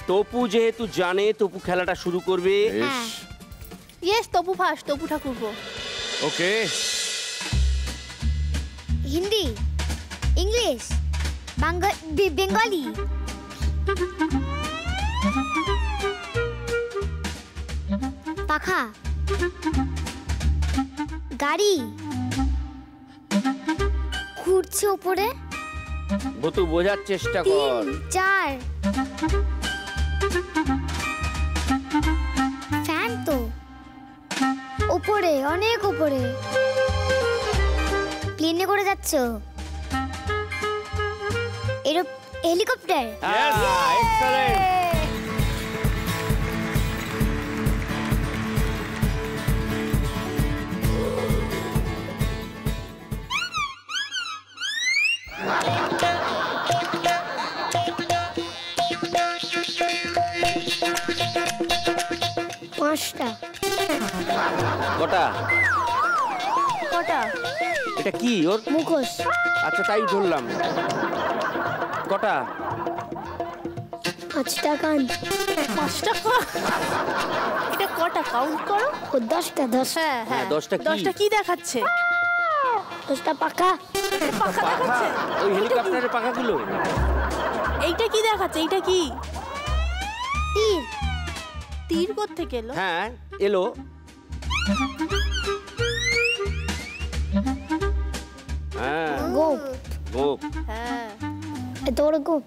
Speaker 2: তপু যেহেতু জানে, তপু খেলাটা শুরু করবে।
Speaker 5: হ্যাঁ।
Speaker 8: ইয়েস তপু ফার্স্ট, তপু ঠাকুরপো।
Speaker 6: ওকে।
Speaker 5: হিন্দি, ইংলিশ, বেঙ্গলি, পাখা, গাড়ি ঘুরছে ওপরে,
Speaker 2: ভতু বোঝার চেষ্টা কর।
Speaker 5: 3, 4, ফ্যান তো উপরে, অনেক উপরে, প্লেনে করে যাচ্ছ, হেলিকপ্টার।
Speaker 2: এক্সেলেন্ট।
Speaker 5: পাঁচটা।
Speaker 2: কটা?
Speaker 8: কটা?
Speaker 2: এটা কি ওর?
Speaker 5: মুখোশ।
Speaker 2: আচ্ছা, তাই ধরলাম। কটা?
Speaker 5: 5টা কান।
Speaker 8: 5 টাকা? এটা কটা কাউন্ট করো?
Speaker 5: ও 10টা।
Speaker 8: হ্যাঁ হ্যাঁ,
Speaker 2: 10টা কি?
Speaker 8: 10টা কি দেখাচ্ছে?
Speaker 5: 10টা পাখা।
Speaker 8: পাখা দেখাচ্ছে।
Speaker 2: ওই হেলিকপ্টারের পাখাগুলো।
Speaker 8: এইটা কি দেখাচ্ছে? এইটা কি?
Speaker 5: তীর।
Speaker 8: তীর কোত্থেকে এলো?
Speaker 2: হ্যাঁ, এলো। হ্যাঁ,
Speaker 5: গোপ।
Speaker 2: গোপ।
Speaker 8: হ্যাঁ।
Speaker 5: এত বড় গোপ।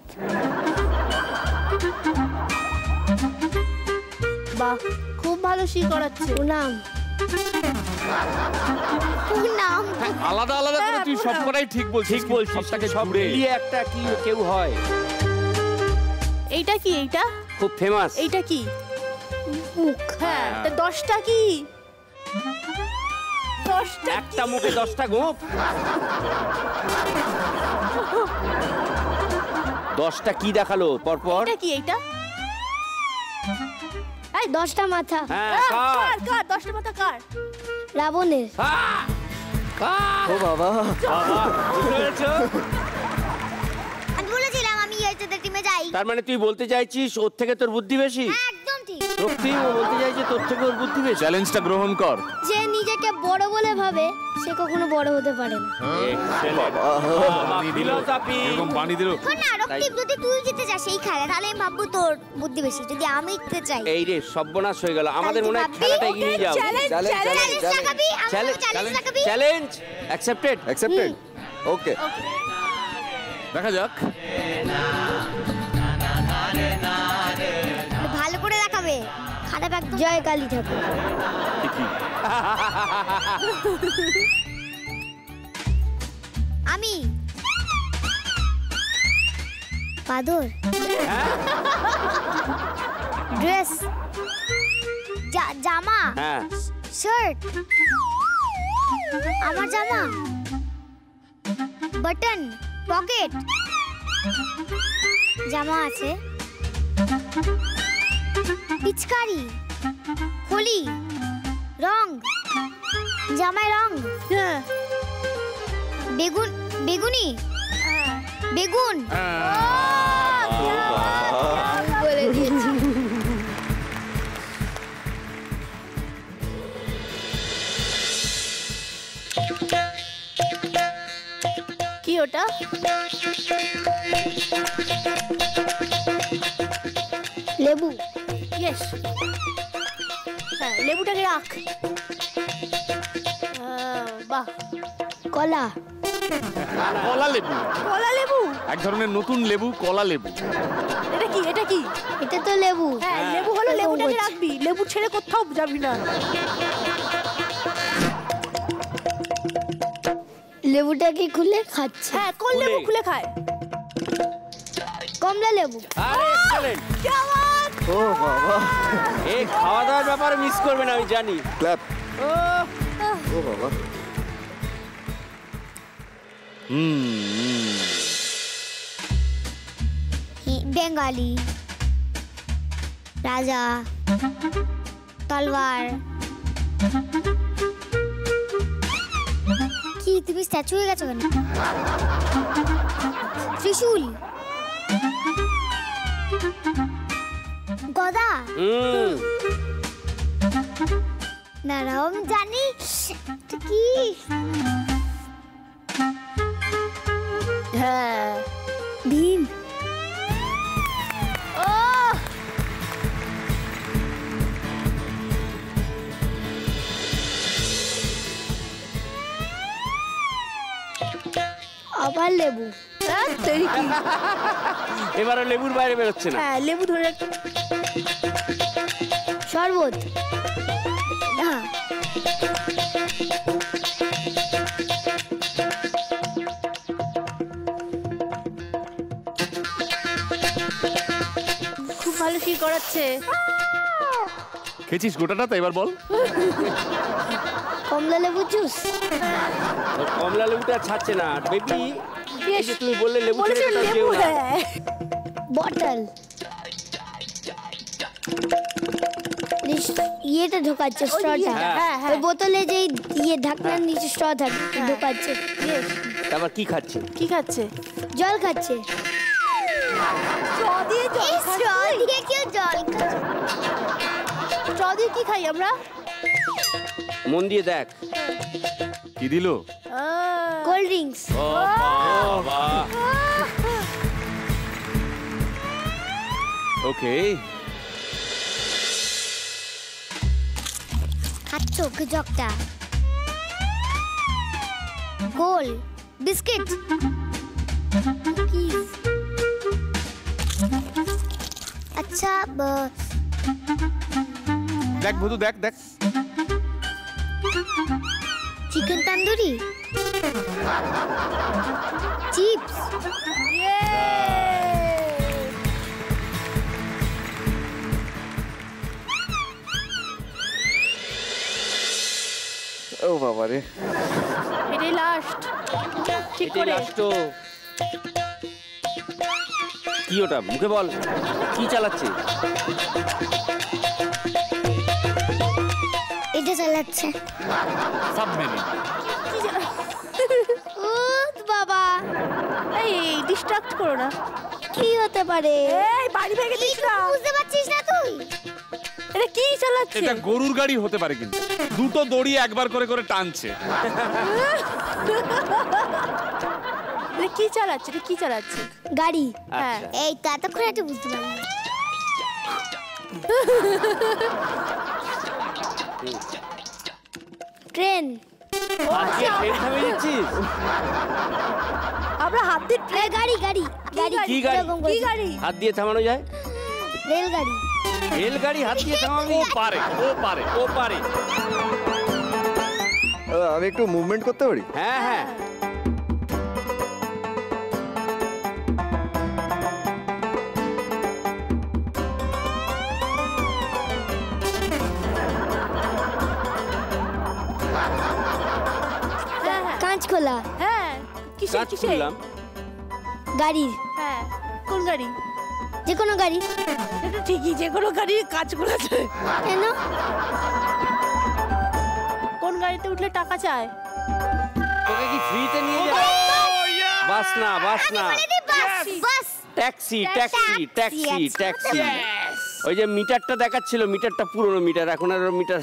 Speaker 8: বাহ, খুব ভালো শি করাচ্ছে।
Speaker 5: প্রণাম। প্রণাম।
Speaker 6: আলাদা আলাদা করে
Speaker 8: হ্যাঁ,
Speaker 6: তুই
Speaker 8: পুরো।
Speaker 6: সবকটাই ঠিক বলছিস,
Speaker 2: ঠিক বলছিস,
Speaker 6: সবটাকে
Speaker 2: সব
Speaker 6: ঘুরে।
Speaker 2: মিলিয়ে একটা কি কেউ হয়।
Speaker 8: এইটা কি? এইটা?
Speaker 2: খুব ফেমাস।
Speaker 8: এইটা কি?
Speaker 5: মুখ।
Speaker 8: হ্যাঁ, তা 10টা কি? 10টা
Speaker 2: একটা মুখে 10টা গোপ। 10টা কি দেখালো পরপর?
Speaker 8: এটা কি? এইটা?
Speaker 5: এই 10টা মাথা।
Speaker 2: হ্যাঁ,
Speaker 8: কার?
Speaker 2: কার?
Speaker 8: কার? 10টা মাথা কার?
Speaker 5: রাবণের।
Speaker 2: আহ! কার?
Speaker 4: ও বাবা,
Speaker 2: বাবা, বুঝতে পেরেছো?
Speaker 5: আমি বলেছিলাম আমি ইয়েচদের টিমে যাই।
Speaker 2: তার মানে তুই বলতে চাইছিস ওর থেকে তোর বুদ্ধি বেশি?
Speaker 5: একদম ঠিক।
Speaker 2: রক্তিম, ও বলতে চাইছে তোর থেকে ওর বুদ্ধি বেশি।
Speaker 6: চ্যালেঞ্জটা গ্রহণ কর।
Speaker 5: যে নিজেকে বড় বলে ভাবে সে কখনো বড় হতে পারে না।
Speaker 2: Excellent. Philosophy.
Speaker 6: এরকম বাণী দিল।
Speaker 5: শোন না রক্তিম, যদি তুই জিতে যাস এই খেলা তাহলে আমি ভাববো তোর বুদ্ধি বেশি। যদি আমি জিততে চাই
Speaker 2: এই রে, সর্বনাশ হয়ে গেল। আমাদের মনে হয়
Speaker 5: ভাববি?
Speaker 2: খেলাটা এগিয়ে নিয়ে যাও।
Speaker 5: চ্যালেঞ্জ রাখাবি, আমি চ্যালেঞ্জ রাখাবি।
Speaker 2: Challenge accepted.
Speaker 4: অ্যাকসেপ্টেড। ওকে,
Speaker 6: দেখা যাক।
Speaker 5: ভালো করে দেখাবে, খারাপ একদম। জয় কালী ঠাকুর। আমি পাদর ড্রেস জামা
Speaker 2: হ্যাঁ
Speaker 5: শার্ট আমার জামা বাটন পকেট জামা আছে পিচকারি হোলি রং জামায় রং
Speaker 8: হ্যাঁ
Speaker 5: বেগুনি বেগুন বলে দিয়েছি
Speaker 8: কি ওটা?
Speaker 5: লেবু
Speaker 8: ইয়েস, হ্যাঁ লেবুটাকে রাখ। বাহ,
Speaker 5: কলা
Speaker 6: কলা লেবু,
Speaker 8: কলা লেবু।
Speaker 6: এক ধরনের নতুন লেবু, কলা লেবু।
Speaker 8: এটা কি? এটা কি?
Speaker 5: এটা তো লেবু।
Speaker 8: হ্যাঁ লেবু হলো, লেবুটাকে রাখবি, লেবু ছেড়ে কোথাও যাবি না।
Speaker 5: লেবুটাকে খুলে খাচ্ছে।
Speaker 8: হ্যাঁ কোন লেবু খুলে খায়?
Speaker 5: কমলা লেবু।
Speaker 2: আরে এক্সেলেন্ট,
Speaker 4: ও বাবা,
Speaker 2: এই খাওয়া দাওয়ার ব্যাপারে মিস করবেন আমি জানি।
Speaker 4: ক্ল্যাপ। ও বাবা,
Speaker 5: বেঙ্গালি রাজা তলবার। কি তুমি স্ট্যাচু হয়ে গেছো কেন? ত্রিশূল গদা। দাঁড়াও আমি জানি কি।
Speaker 8: হ্যাঁ
Speaker 5: ভীম। আবার লেবু।
Speaker 2: এবারে লেবুর বাইরে বেরোচ্ছে না।
Speaker 8: হ্যাঁ লেবু ধরে রাখ।
Speaker 5: শরবত না,
Speaker 8: খুব ভালো কি করাচ্ছে।
Speaker 6: খেয়েছিস গোটাটা তো, এবার বল।
Speaker 5: কমলা লেবু জুস।
Speaker 2: ওর কমলা লেবুটা ছাড়ছে না বেবি। এই যে তুমি বললে লেবু ছেড়ে
Speaker 8: বলেছো
Speaker 2: কোথাও
Speaker 8: লেবু।
Speaker 2: যেও না।
Speaker 8: হ্যাঁ
Speaker 5: বটল ইয়েটা ঢোকাচ্ছে, স্ট্রটা।
Speaker 8: হ্যাঁ
Speaker 5: ওই বোতলে যে ইয়ে ঢাকনার নিচে স্ট্র থাকে ঢোকাচ্ছে।
Speaker 2: তারপর কি খাচ্ছে?
Speaker 8: কি খাচ্ছে?
Speaker 5: জল খাচ্ছে।
Speaker 8: স্ট্র দিয়ে জল খাচ্ছি?
Speaker 5: স্ট্র দিয়ে কেউ জল খাচ্ছে?
Speaker 8: স্ট্র দিয়ে কি খাই আমরা?
Speaker 2: মন দিয়ে দেখ।
Speaker 6: কি দিলো?
Speaker 5: Cold drinks.
Speaker 2: ও বাবা,
Speaker 6: ওকে,
Speaker 5: খাচ্ছ কি জগটা? গোল বিস্কিট কুকিজ। আচ্ছা
Speaker 6: দেখ ভুতু, দেখ দেখ।
Speaker 5: Chicken tandoori chips.
Speaker 4: ও বাবা রে,
Speaker 8: এটাই লাস্ট। ঠিক
Speaker 2: এটাই
Speaker 8: করে
Speaker 2: লাস্ট। কি ওটা মুখে বল, কি চালাচ্ছে?
Speaker 5: এটা চালাচ্ছে
Speaker 6: সাবমেরিন।
Speaker 5: ও বাবা,
Speaker 8: এই ডিস্ট্রাক্ট করো না।
Speaker 5: কি হতে পারে?
Speaker 8: এই বাড়ি ভেঙে দিস না।
Speaker 5: বুঝতে পারছিস না তুই?
Speaker 8: এটা কি চালাচ্ছে?
Speaker 6: এটা গরুর গাড়ি হতে পারে, কিন্তু দুটো দড়ি একবার করে করে টানছে।
Speaker 8: এটা কি চালাচ্ছে? এটা কি চালাচ্ছে?
Speaker 5: গাড়ি।
Speaker 8: হ্যাঁ
Speaker 5: এই তো এতক্ষণ একটু বুঝতে পারলাম। ট্রেন।
Speaker 2: আজকে ট্রেন থামিয়ে দিচ্ছিস?
Speaker 8: আমরা হাত দিয়ে
Speaker 5: এই গাড়ি গাড়ি গাড়ি
Speaker 2: কি গাড়ি?
Speaker 5: এরকম
Speaker 8: কি
Speaker 5: করে।
Speaker 8: গাড়ি?
Speaker 2: হাত দিয়ে থামানো যায়?
Speaker 5: রেলগাড়ি।
Speaker 2: রেলগাড়ি হাত দিয়ে থামাবি?
Speaker 6: ও পারে, ও পারে।
Speaker 2: ও পারে।
Speaker 4: আমি একটু মুভমেন্ট করতে পারি?
Speaker 2: হ্যাঁ হ্যাঁ,
Speaker 5: তোলা।
Speaker 8: হ্যাঁ কিসে
Speaker 2: কাজ
Speaker 8: কিসে
Speaker 2: করলাম।
Speaker 5: গাড়ির,
Speaker 8: হ্যাঁ কোন গাড়ি?
Speaker 5: যে কোনো গাড়ি।
Speaker 8: এটা ঠিকই, যে কোনো গাড়ির কাজ করেছে।
Speaker 5: কেন?
Speaker 8: কোন গাড়িতে উঠলে টাকা চায়?
Speaker 2: তোকে কি ফ্রিতে নিয়ে যাবে? বাস না, বাস না,
Speaker 5: bus.
Speaker 2: Taxi taxi taxi taxi. ওই যে মিটারটা দেখাচ্ছিল, মিটারটা পুরনো মিটার, এখন আর মিটার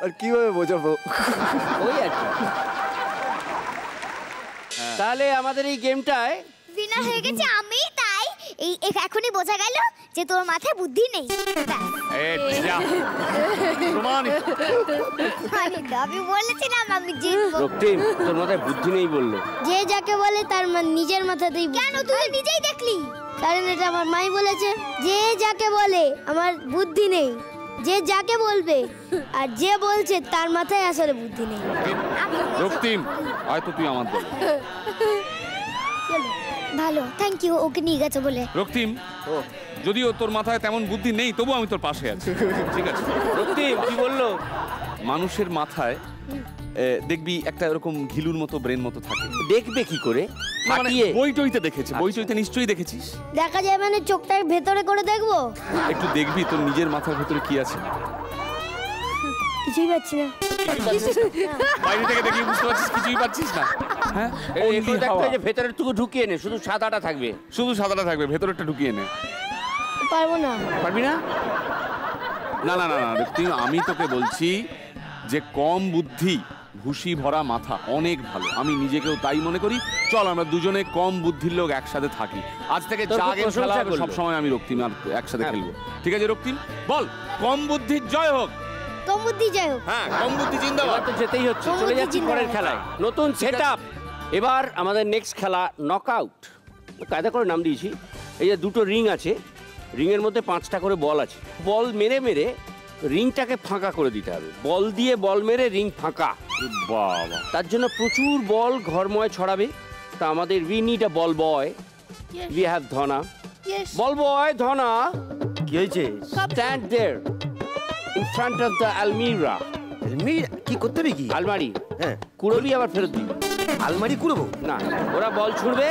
Speaker 4: আর কিভাবে বোঝাবো?
Speaker 2: ওই আর কি। তাহলে আমাদের এই গেমটায়
Speaker 5: বিনা হয়ে গেছে আমি, তাই এই এখনই বোঝা গেল যে তোর মাথায় বুদ্ধি নেই। আমি বলেছিলাম আমি জিতবো।
Speaker 2: রক্তিম, তোর মাথায় বুদ্ধি নেই বললো।
Speaker 5: যে যাকে বলে তার নিজের মাথাতেই। কেন তুই নিজেই দেখলি? কারণ এটা আমার মাই বলেছে, যে যাকে বলে আমার বুদ্ধি নেই, যে যাকে বলবে আর যে বলছে তার মাথায় আসলে বুদ্ধি নেই।
Speaker 6: রক্তিম, হয়তো তুই আমার দল।
Speaker 5: ভালো, থ্যাংক ইউ ওকে নিয়ে গেছে বলে।
Speaker 6: রক্তিম, যদিও তোর মাথায় তেমন বুদ্ধি নেই, তবু আমি তোর পাশে আছি, ঠিক আছে?
Speaker 2: রক্তিম কি বললো?
Speaker 6: মানুষের মাথায় দেখবি একটা এরকম ঘিলুর মতো ব্রেন মতো থাকে।
Speaker 2: দেখবে কি করে?
Speaker 6: না, মানে বই টইতে দেখেছি, বই টইতে নিশ্চয়ই দেখেছিস।
Speaker 5: দেখা যায় মানে চোখটার ভেতরে করে দেখবো?
Speaker 6: একটু দেখবি তোর নিজের মাথার ভেতরে কি আছে।
Speaker 5: কিছুই পাচ্ছি না।
Speaker 6: বাইরে থেকে দেখি বুঝতে পারছিস, কিছুই পাচ্ছিস না। হ্যাঁ,
Speaker 2: এগুলো দেখতে যে ভেতরের টুকু ঢুকিয়ে নে, শুধু সাদাটা থাকবে।
Speaker 6: শুধু সাদাটা থাকবে, ভেতরেরটা ঢুকিয়ে নে।
Speaker 5: পারবো না।
Speaker 6: পারবি না? না না না না, রক্তিম, আমি তোকে বলছি যে কম বুদ্ধি ঘুষি ভরা মাথা অনেক ভালো। আমি নিজেকেও তাই মনে করি। চল আমরা দুজনে কম বুদ্ধির লোক একসাথে থাকি। আজ থেকে যা গেম খেলা হবে সবসময় আমি রক্তিম আর একসাথে খেলবো, ঠিক আছে? রক্তিম বল, কম বুদ্ধির জয় হোক।
Speaker 5: কম বুদ্ধি যাই হোক।
Speaker 6: হ্যাঁ, কম বুদ্ধি জিন্দাবাদ।
Speaker 2: তো যেতেই হচ্ছে। চলে যাচ্ছি পরের খেলায়, নতুন সেটআপ। এবার আমাদের নেক্সট খেলা নকআউট। কায়দা করে নাম দিয়েছি। এই যে দুটো রিং আছে, রিংয়ের মধ্যে 5টা করে বল আছে। বল মেরে মেরে রিংটাকে ফাঁকা করে দিতে হবে। বল দিয়ে বল মেরে রিং ফাঁকা।
Speaker 6: বাবা,
Speaker 2: তার জন্য প্রচুর বল ঘরময় ছড়াবে। তা আমাদের we need a ball boy. We have Dhana. Ball boy Dhana,
Speaker 7: কি হয়েছে?
Speaker 2: Stand there in front of the almirah.
Speaker 7: কি করতে হবে? কি
Speaker 2: আলমারি?
Speaker 7: হ্যাঁ,
Speaker 2: কুড়বি আবার ফেরত দিবি
Speaker 7: আলমারি কুড়বো
Speaker 2: না। ওরা বল ছুড়বে,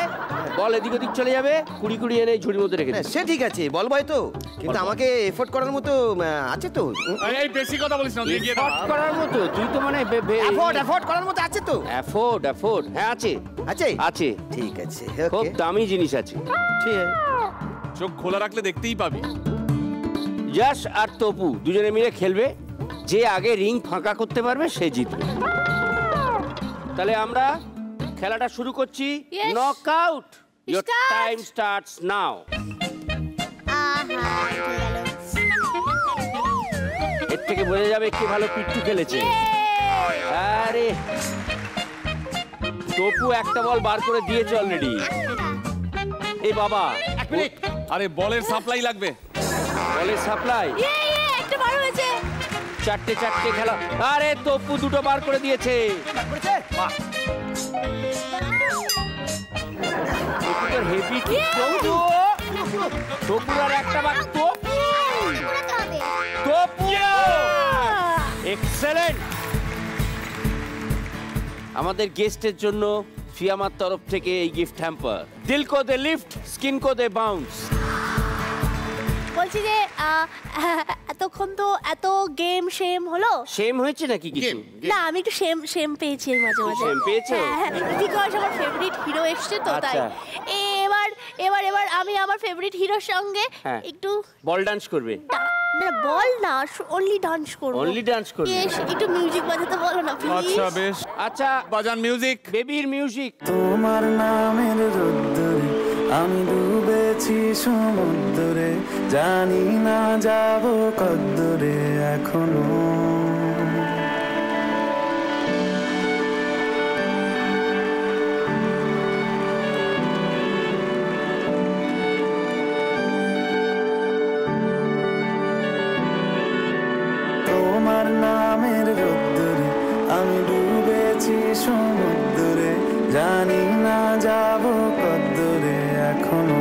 Speaker 2: বল এদিক ওদিক চলে যাবে, কুড়ি কুড়ি এনে ঝুড়ির মধ্যে রেখে
Speaker 7: হ্যাঁ,
Speaker 2: দিবি।
Speaker 7: সে ঠিক আছে, বল বয় তো, কিন্তু আমাকে এফোর্ট করার মতো আছে তো?
Speaker 6: এই বেশি কথা বলিস না, এগিয়ে দাও।
Speaker 2: এফোর্ট করার মতো? তুই তো মানে
Speaker 7: এফোর্ট করার মতো আছে তো?
Speaker 2: এফোর্ট হ্যাঁ আছে
Speaker 7: আছে
Speaker 2: আছে।
Speaker 7: ঠিক আছে,
Speaker 2: খুব
Speaker 7: ওকে,
Speaker 2: দামি জিনিস আছে।
Speaker 7: ঠিক আছে।
Speaker 6: চোখ খোলা রাখলে দেখতেই পাবি।
Speaker 2: যশ আর তপু দুজনে মিলে খেলবে। যে আগে রিং ফাঁকা করতে পারবে সে জিতবে। তাহলে আমরা খেলাটা শুরু করছি।
Speaker 8: Yes.
Speaker 2: Knockout. Your
Speaker 8: Start.
Speaker 2: Time starts now. এর থেকে বোঝা যাবে কে ভালো পিট্টু খেলেছে। আরে তপু একটা বল বার করে দিয়েছে অলরেডি। এই বাবা,
Speaker 6: এক মিনিট, আরে বলের সাপ্লাই লাগবে।
Speaker 2: বলের সাপ্লাই
Speaker 8: একটা বার হয়েছে।
Speaker 2: চারটে খেলা। আরে তপু দুটো বার করে দিয়েছে। তপুর হেভি তপুর আর একটা বার। তপু এক্সেলেন্ট। আমাদের গেস্টের জন্য ফিয়ামার তরফ থেকে এই গিফট হ্যাম্পার। দিল কো দে লিফট, স্কিন কো দে বাউন্স।
Speaker 8: বলছি যে এতক্ষণ তো এত গেম শেম হলো।
Speaker 2: সেম হয়েছে নাকি কিছু?
Speaker 8: না, আমি একটু শেম পেয়েছি এর মাঝে মাঝে।
Speaker 2: শেম পেয়েছো?
Speaker 8: বিকজ আমার ফেভারিট হিরো এসছে তো, তাই।
Speaker 2: আচ্ছা।
Speaker 8: এবার আমি আমার ফেভারিট হিরোর সঙ্গে একটু
Speaker 2: বল ডান্স করবে?
Speaker 8: না, বল না, অনলি ডান্স করব।
Speaker 2: অনলি ডান্স করবে?
Speaker 8: ইয়েস, একটু মিউজিক বাজাতে বলো না প্লিজ।
Speaker 6: আচ্ছা বেশ,
Speaker 2: আচ্ছা
Speaker 6: বাজান মিউজিক।
Speaker 2: বেবির মিউজিক।
Speaker 3: তোমার নামের রোদ্দুরে আমি ডুবেছি সমুদ্রে, জানি না যাব কদ্দুরে এখনো। তোমার নামের রোদ্দুরে আমি ডুবেছি সমুদ্রে, জানি না যাব কদ্দুরে এখনো।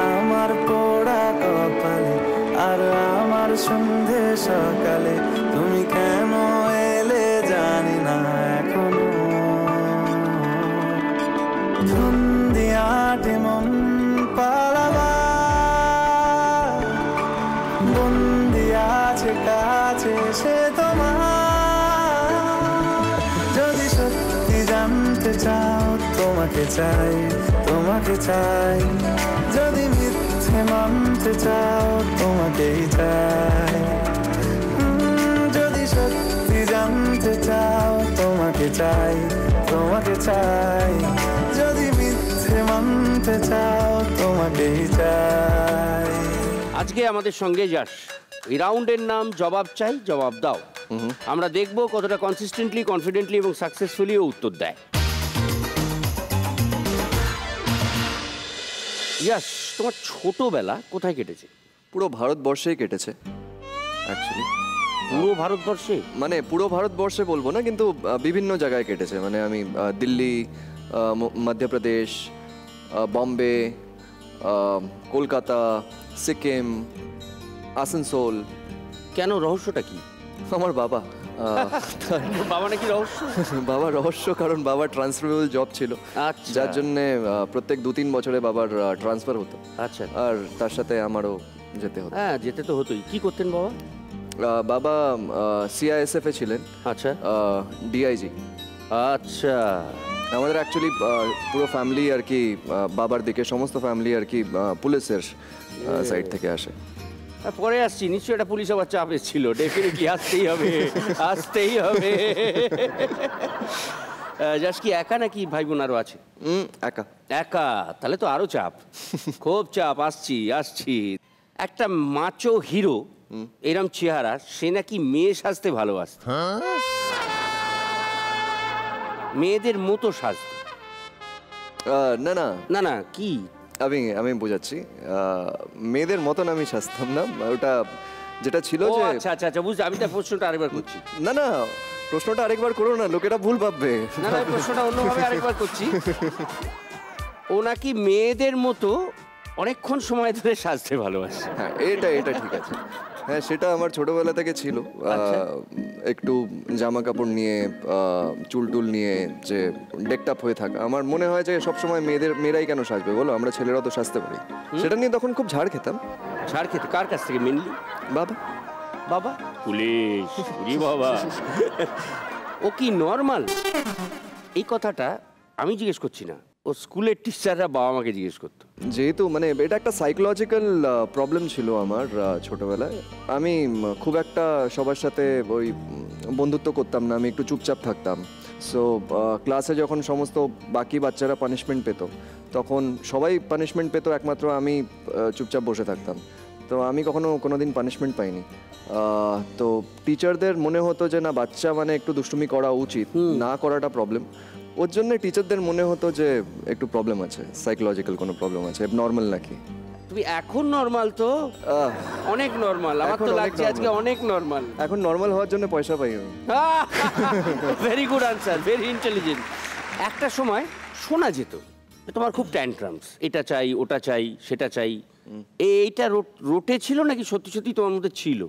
Speaker 3: আমার পোড়া কপালে আর আমার সন্ধে সকালে তুমি কেন এলে জানি না মাটি মন পালাবার বন্দি আছে কাছে সে তোমার। যদি সত্যি জানতে চাও তোমাকে চাই, তোমাকে চাই। যদি মিথ্যে মানতে চাও তোমাকেই চাই। যদি সত্যি জানতে চাও তোমাকে চাই, তোমাকে চাই। যদি মিথ্যে মানতে চাও তোমাকেই চাই।
Speaker 2: আজকে আমাদের সঙ্গে যাস, এই রাউন্ডের নাম জবাব চাই জবাব দাও। আমরা দেখব কতটা কনসিস্টেন্টলি, কনফিডেন্টলি এবং সাকসেসফুলি ও উত্তর দেয়। ইয়াস, তোমার ছোটবেলা কোথায় কেটেছে?
Speaker 4: পুরো ভারতবর্ষেই কেটেছে অ্যাকচুয়ালি।
Speaker 2: পুরো ভারতবর্ষে?
Speaker 4: মানে পুরো ভারতবর্ষে বলবো না, কিন্তু বিভিন্ন জায়গায় কেটেছে। মানে আমি দিল্লি, মধ্যপ্রদেশ, বম্বে, কলকাতা, সিকিম, আসানসোল।
Speaker 2: কেন, রহস্যটা কি?
Speaker 4: আমার বাবা
Speaker 2: বাবা নাকি রহস্য?
Speaker 4: বাবা রহস্য, কারণ বাবার ট্রান্সফারেবল জব ছিল,
Speaker 2: আচ্ছা।
Speaker 4: যার জন্যে প্রত্যেক 2-3 বছরে বাবার ট্রান্সফার হতো।
Speaker 2: আচ্ছা।
Speaker 4: আর তার সাথে আমারও যেতে হতো।
Speaker 2: হ্যাঁ, যেতে তো হতোই। কি করতেন বাবা?
Speaker 4: বাবা CISF এ ছিলেন।
Speaker 2: আচ্ছা।
Speaker 4: DIG।
Speaker 2: আচ্ছা।
Speaker 4: আমাদের অ্যাকচুয়ালি পুরো ফ্যামিলি আর কি, বাবার দিকে সমস্ত ফ্যামিলি আর কি পুলিশের সাইড থেকে আসে।
Speaker 2: পরে আসছি, নিশ্চয়ই একটা পুলিশ আবার চাপ এসেছিল। ডেফিনেটলি আসতেই হবে, আসতেই হবে। জাস্ট কি একা নাকি ভাই বোন আরও আছে?
Speaker 4: একা।
Speaker 2: একা? তাহলে তো আরো চাপ, খুব চাপ। আসছি। একটা মাচো হিরো এরম চেহারা, সে নাকি মেয়ে সাজতে ভালোবাসত, মেয়েদের মতো সাজত।
Speaker 4: না না
Speaker 2: না না, কি?
Speaker 4: আমি বোঝাচ্ছি। মেয়েদের মতন আমি সাজতাম না। ওটা যেটা ছিল
Speaker 2: ও
Speaker 4: যে
Speaker 2: আচ্ছা আচ্ছা আচ্ছা, বুঝতে। আমি তার প্রশ্নটা আরেকবার করছি।
Speaker 4: না না, প্রশ্নটা আরেকবার করো না, লোকেরা ভুল ভাববে।
Speaker 2: না না, প্রশ্নটা অন্যভাবে আরেকবার করছি। ও নাকি মেয়েদের মতো অনেকক্ষণ সময় ধরে সাজতে ভালোবাসে।
Speaker 4: হ্যাঁ, এটা ঠিক আছে। হ্যাঁ, সেটা আমার ছোটবেলা থেকে ছিল। একটু জামা কাপড় নিয়ে, চুল টুল নিয়ে যে ডেকড আপ হয়ে থাকা। আমার মনে হয় যে সবসময় মেয়েরাই কেন সাজবে বলো, আমরা ছেলেরা তো সাজতে পারি। সেটা নিয়ে তখন খুব ঝাড় খেতাম।
Speaker 2: ঝাড় খেতে কার কাছ থেকে? মেনলি
Speaker 4: বাবা।
Speaker 2: বাবা পুলিশ? বাবা, ও কি নর্মাল? এই কথাটা আমি জিজ্ঞেস করছি না, ও স্কুলের টিচাররা বাবা মাকে জিজ্ঞেস করতো।
Speaker 4: যেহেতু মানে এটা একটা সাইকোলজিক্যাল প্রবলেম ছিল আমার ছোটবেলায়। আমি খুব একটা সবার সাথে ওই বন্ধুত্ব করতাম না, আমি একটু চুপচাপ থাকতাম। সো ক্লাসে যখন সমস্ত বাকি বাচ্চারা পানিশমেন্ট পেত, তখন সবাই পানিশমেন্ট পেত, একমাত্র আমি চুপচাপ বসে থাকতাম। তো আমি কোনোদিন পানিশমেন্ট পাইনি। তো টিচারদের মনে হতো যে না, বাচ্চা মানে একটু দুষ্টুমি করা উচিত, না করাটা প্রবলেম। ওর জন্য টিচারদের মনে হতো যে একটু প্রবলেম আছে, সাইকোলজিক্যাল কোনো প্রবলেম আছে, নর্মাল নাকি।
Speaker 2: তুমি এখন নর্মাল তো? অনেক নর্মাল। আমার তো লাগছে আজকে অনেক নর্মাল।
Speaker 4: এখন নর্মাল হওয়ার জন্য পয়সা পাই আমি।
Speaker 2: Very good answer, very intelligent. একটা সময় শোনা যেত তোমার খুব ট্যান্ট্রামস, এটা চাই, ওটা চাই, সেটা চাই। এইটা রোটে ছিল নাকি সত্যি সত্যি তোমার মধ্যে ছিল?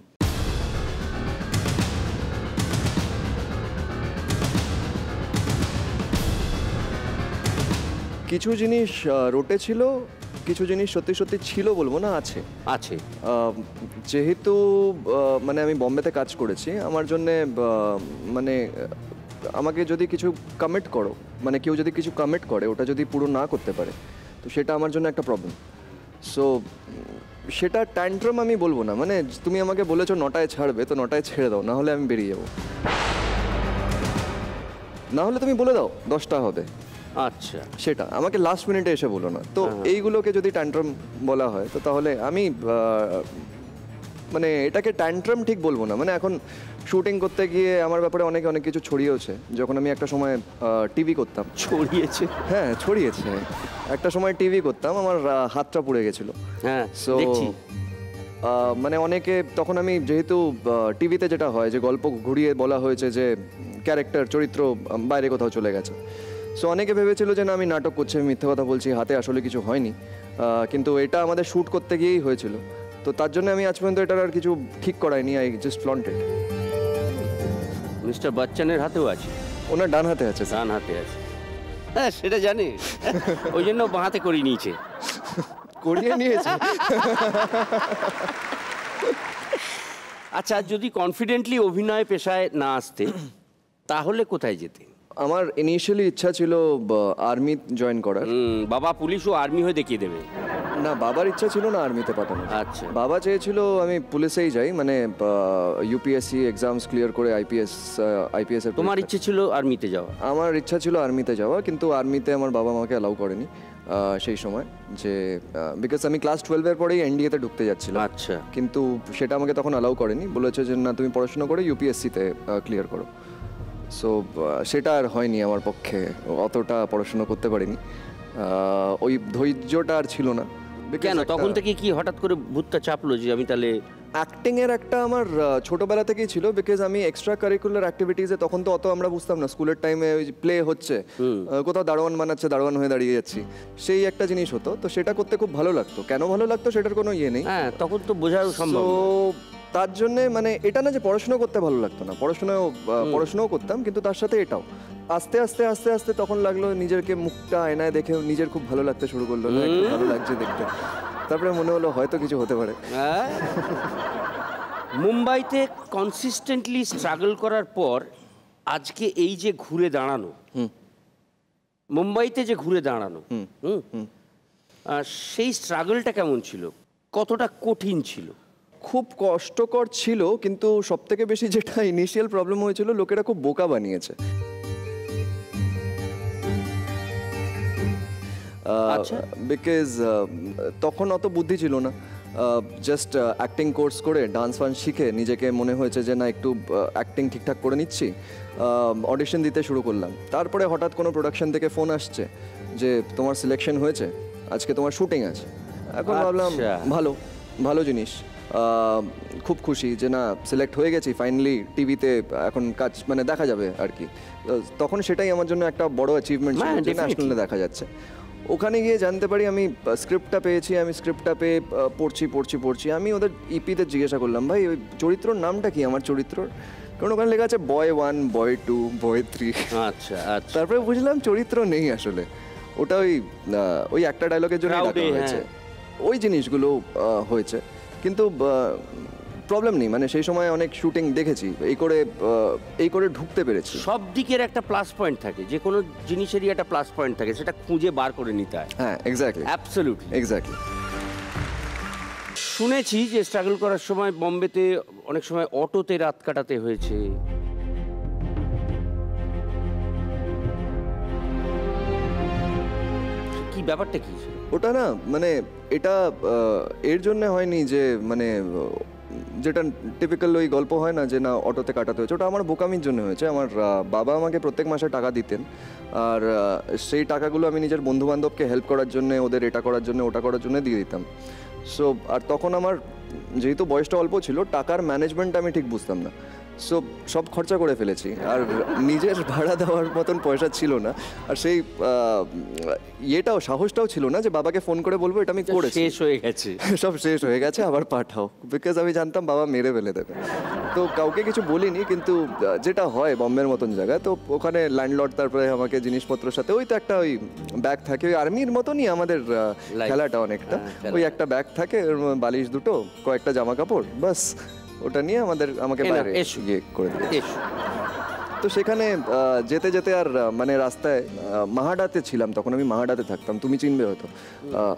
Speaker 4: কিছু জিনিস রোটে ছিল, কিছু জিনিস সত্যি সত্যি ছিল বলবো না, আছে। যেহেতু মানে আমি বম্বেতে কাজ করেছি, আমার জন্যে মানে আমাকে যদি কিছু কমিট করো, মানে কেউ যদি কিছু কমিট করে, ওটা যদি পুরো না করতে পারে, তো সেটা আমার জন্য একটা প্রবলেম। সো সেটা ট্যান্ট্রাম আমি বলবো না। মানে তুমি আমাকে বলেছো 9টায় ছাড়বে, তো 9টায় ছেড়ে দাও, না হলে আমি বেরিয়ে যাবো। না হলে তুমি বলে দাও 10টা হবে।
Speaker 2: আচ্ছা,
Speaker 4: সেটা আমাকে লাস্ট মিনিটে এসে বলো না। তো এইগুলোকে যদি ট্যান্ট্রাম বলা হয়, তো তাহলে আমি মানে এটাকে ট্যান্ট্রাম ঠিক বলবো না। মানে এখন শুটিং করতে গিয়ে আমার ব্যাপারে অনেক কিছু ছড়িয়েছে। যখন আমি একটা সময় টিভি করতাম।
Speaker 2: ছড়িয়েছে?
Speaker 4: হ্যাঁ, ছড়িয়েছে। একটা সময় টিভি করতাম, আমার হাতটা পুড়ে গেছিলো।
Speaker 2: হ্যাঁ,
Speaker 4: সো মানে অনেকে তখন, আমি যেহেতু টিভিতে যেটা হয় যে গল্প ঘুরিয়ে বলা হয়েছে যে ক্যারেক্টার, চরিত্র বাইরে কোথাও চলে গেছে, সো অনেকে ভেবেছিল যে না, আমি নাটক করছি, আমি মিথ্যে কথা বলছি, হাতে আসলে কিছু হয়নি। কিন্তু এটা আমাদের শ্যুট করতে গিয়েই হয়েছিল। তো তার জন্য আমি আজ পর্যন্ত এটার আর কিছু ঠিক করাইনি। I just flaunted.
Speaker 2: মিস্টার বচ্চনের হাতেও আছে?
Speaker 4: ওনার ডান হাতে আছে।
Speaker 2: ডান হাতে আছে? হ্যাঁ সেটা জানিস, ওই জন্য বাঁহাতে করিয়ে নিয়েছে।
Speaker 4: করিয়ে নিয়েছি।
Speaker 2: আচ্ছা, যদি কনফিডেন্টলি অভিনয় পেশায় না আসতে তাহলে কোথায় যেতে?
Speaker 4: আমার ইনিশিয়ালি ইচ্ছা ছিল আর্মি জয়েন করার।
Speaker 2: বাবা পুলিশ ও আর্মি হয়ে দেখিয়ে দেবে?
Speaker 4: না, বাবার ইচ্ছা ছিল না আর্মিতে পাঠানো।
Speaker 2: আচ্ছা।
Speaker 4: বাবা চেয়েছিল আমি পুলিশেই যাই, মানে ইউপিএসসি এক্সামস ক্লিয়ার করে আইপিএস এর।
Speaker 2: তোমার ইচ্ছে ছিল আর্মিতে যাওয়া?
Speaker 4: আমার ইচ্ছা ছিল আর্মিতে যাওয়া, কিন্তু আর্মিতে আমার বাবা আমাকে অ্যালাউ করেনি সেই সময়, যে বিকজ আমি ক্লাস 12-এর পরেই এনডিএতে ঢুকতে যাচ্ছিলাম।
Speaker 2: আচ্ছা।
Speaker 4: কিন্তু সেটা আমাকে তখন অ্যালাউ করেনি, বলেছে যে না তুমি পড়াশোনা করে ইউপিএসসিতে ক্লিয়ার করো। সো সেটা আর হয়নি আমার পক্ষে, অতটা পড়াশোনা করতে পারিনি, ওই ধৈর্যটা আর ছিল না।
Speaker 2: কেন তখন থেকে কি হঠাৎ করে ভূতটা চাপলো যে আমি তাহলে?
Speaker 4: অ্যাক্টিংয়ের একটা আমার ছোটবেলা থেকেই ছিল, বিকজ আমি এক্সট্রা কারিকুলার অ্যাক্টিভিটিসে তখন তো অত আমরা বুঝতাম না, স্কুলের টাইমে ওই প্লে হচ্ছে, কোথাও দারোয়ান বানাচ্ছে, দারোয়ান হয়ে দাঁড়িয়ে যাচ্ছি, সেই একটা জিনিস হতো, তো সেটা করতে খুব ভালো লাগতো। কেন ভালো লাগতো সেটার কোনো ইয়ে নেই,
Speaker 2: হ্যাঁ তখন তো বোঝা সম্ভব।
Speaker 4: তো তার জন্যে মানে এটা না যে পড়াশোনা করতে ভালো লাগতো না, পড়াশোনাও করতাম, কিন্তু তার সাথে এটাও আস্তে আস্তে আস্তে আস্তে তখন লাগলো নিজেকে মুখটা আয়নায় দেখে নিজের খুব ভালো লাগতে শুরু করলো, খুব ভালো লাগছে দেখতে। তারপরে মনে হলো হয়তো কিছু হতে পারে।
Speaker 2: মুম্বাইতে কনসিস্টেন্টলি স্ট্রাগল করার পর আজকে এই যে ঘুরে দাঁড়ানো, মুম্বাইতে যে ঘুরে দাঁড়ানো, সেই স্ট্রাগলটা কেমন ছিল? কতটা কঠিন ছিল?
Speaker 4: খুব কষ্টকর ছিল, কিন্তু সব থেকে বেশি যেটা ইনিশিয়াল প্রবলেম হয়েছিল, লোকেরা খুব বোকা বানিয়েছে। বিকজ তখন অত বুদ্ধি ছিল না, জাস্ট অ্যাক্টিং কোর্স করে ডান্স ফান্স শিখে নিজেকে মনে হয়েছে যে না একটু অ্যাক্টিং ঠিকঠাক করে নিচ্ছি, অডিশন দিতে শুরু করলাম। তারপরে হঠাৎ কোনো প্রোডাকশন থেকে ফোন আসছে যে তোমার সিলেকশন হয়েছে, আজকে তোমার শুটিং আছে। এখন ভাবলাম ভালো ভালো জিনিস, খুব খুশি যে না সিলেক্ট হয়ে গেছি ফাইনালি, টিভিতে এখন কাজ মানে দেখা যাবে আর কি। তখন সেটাই আমার জন্য একটা বড় অ্যাচিভমেন্ট ছিল যে ন্যাশনালে দেখা যাচ্ছে। ওখানে গিয়ে জানতে পারি আমি স্ক্রিপ্টটা পেয়েছি, আমি স্ক্রিপ্টটা পেয়ে পড়ছি। আমি ওদের ইপিতে জিজ্ঞাসা করলাম ভাই ওই চরিত্রর নামটা কি আমার চরিত্রর, কারণ ওখানে লেখা আছে বয় 1, বয় 2, বয় 3।
Speaker 2: আচ্ছা।
Speaker 4: তারপরে বুঝলাম চরিত্র নেই আসলে, ওটা ওই একটা ডায়লগের জন্য ডাকা হয়েছে, ওই জিনিসগুলো হয়েছে। কিন্তু প্রবলেম নেই, মানে সেই সময় অনেক শুটিং দেখেছি, এই করে ঢুকতে পেরেছি।
Speaker 2: সব দিকের একটা প্লাস পয়েন্ট থাকে, যে কোনো জিনিসেরই একটা প্লাস পয়েন্ট থাকে, সেটা খুঁজে বার করে নিতে হয়।
Speaker 4: হ্যাঁ এক্স্যাক্টলি,
Speaker 2: অ্যাবসলিউটলি
Speaker 4: এক্স্যাক্টলি।
Speaker 2: শুনেছি যে স্ট্রাগল করার সময় বম্বেতে অনেক সময় অটোতে রাত কাটাতে হয়েছে। কি ব্যাপারটা কি?
Speaker 4: ওটা না মানে এটা এর জন্য হয়নি যে মানে যেটা টিপিক্যাল ওই গল্প হয় না যে না অটোতে কাটাতে হয়েছে, ওটা আমার বোকামির জন্য হয়েছে। আমার বাবা আমাকে প্রত্যেক মাসে টাকা দিতেন, আর সেই টাকাগুলো আমি নিজের বন্ধু বান্ধবকে হেল্প করার জন্য, ওদের এটা করার জন্য ওটা করার জন্য দিয়ে দিতাম। সো আর তখন আমার যেহেতু বয়সটা অল্প ছিল, টাকার ম্যানেজমেন্ট আমি ঠিক বুঝতাম না, সো সব খরচা করে ফেলেছি, আর নিজের ভাড়া দেওয়ার মতন পয়সা ছিল না, আর সেই ইয়েটাও সাহসটাও ছিল না যে বাবাকে ফোন করে বলবো এটা আমি করেছি,
Speaker 2: শেষ হয়ে গেছে,
Speaker 4: সব শেষ হয়ে গেছে আবার পাঠাও, বিকজ আমি জানতাম বাবা মেরে ফেলে দেবে। তো কাউকে কিছু বলিনি, কিন্তু যেটা হয় বম্বের মতন জায়গায়, তো ওখানে ল্যান্ডলর্ড তারপরে আমাকে জিনিসপত্রের সাথে ওই তো একটা ওই ব্যাগ থাকে, ওই আর্মির মতনই আমাদের খেলাটা অনেকটা, ওই একটা ব্যাগ থাকে, বালিশ দুটো, কয়েকটা জামা কাপড়, বাস ওটা নিয়ে আমাকে বাইরে গিয়ে করে দিয়েছে। তো সেখানে যেতে যেতে আর মানে রাস্তায় মাহাডাতে ছিলাম, তখন আমি মাহাডাতে থাকতাম, তুমি চিনবে হয়তো,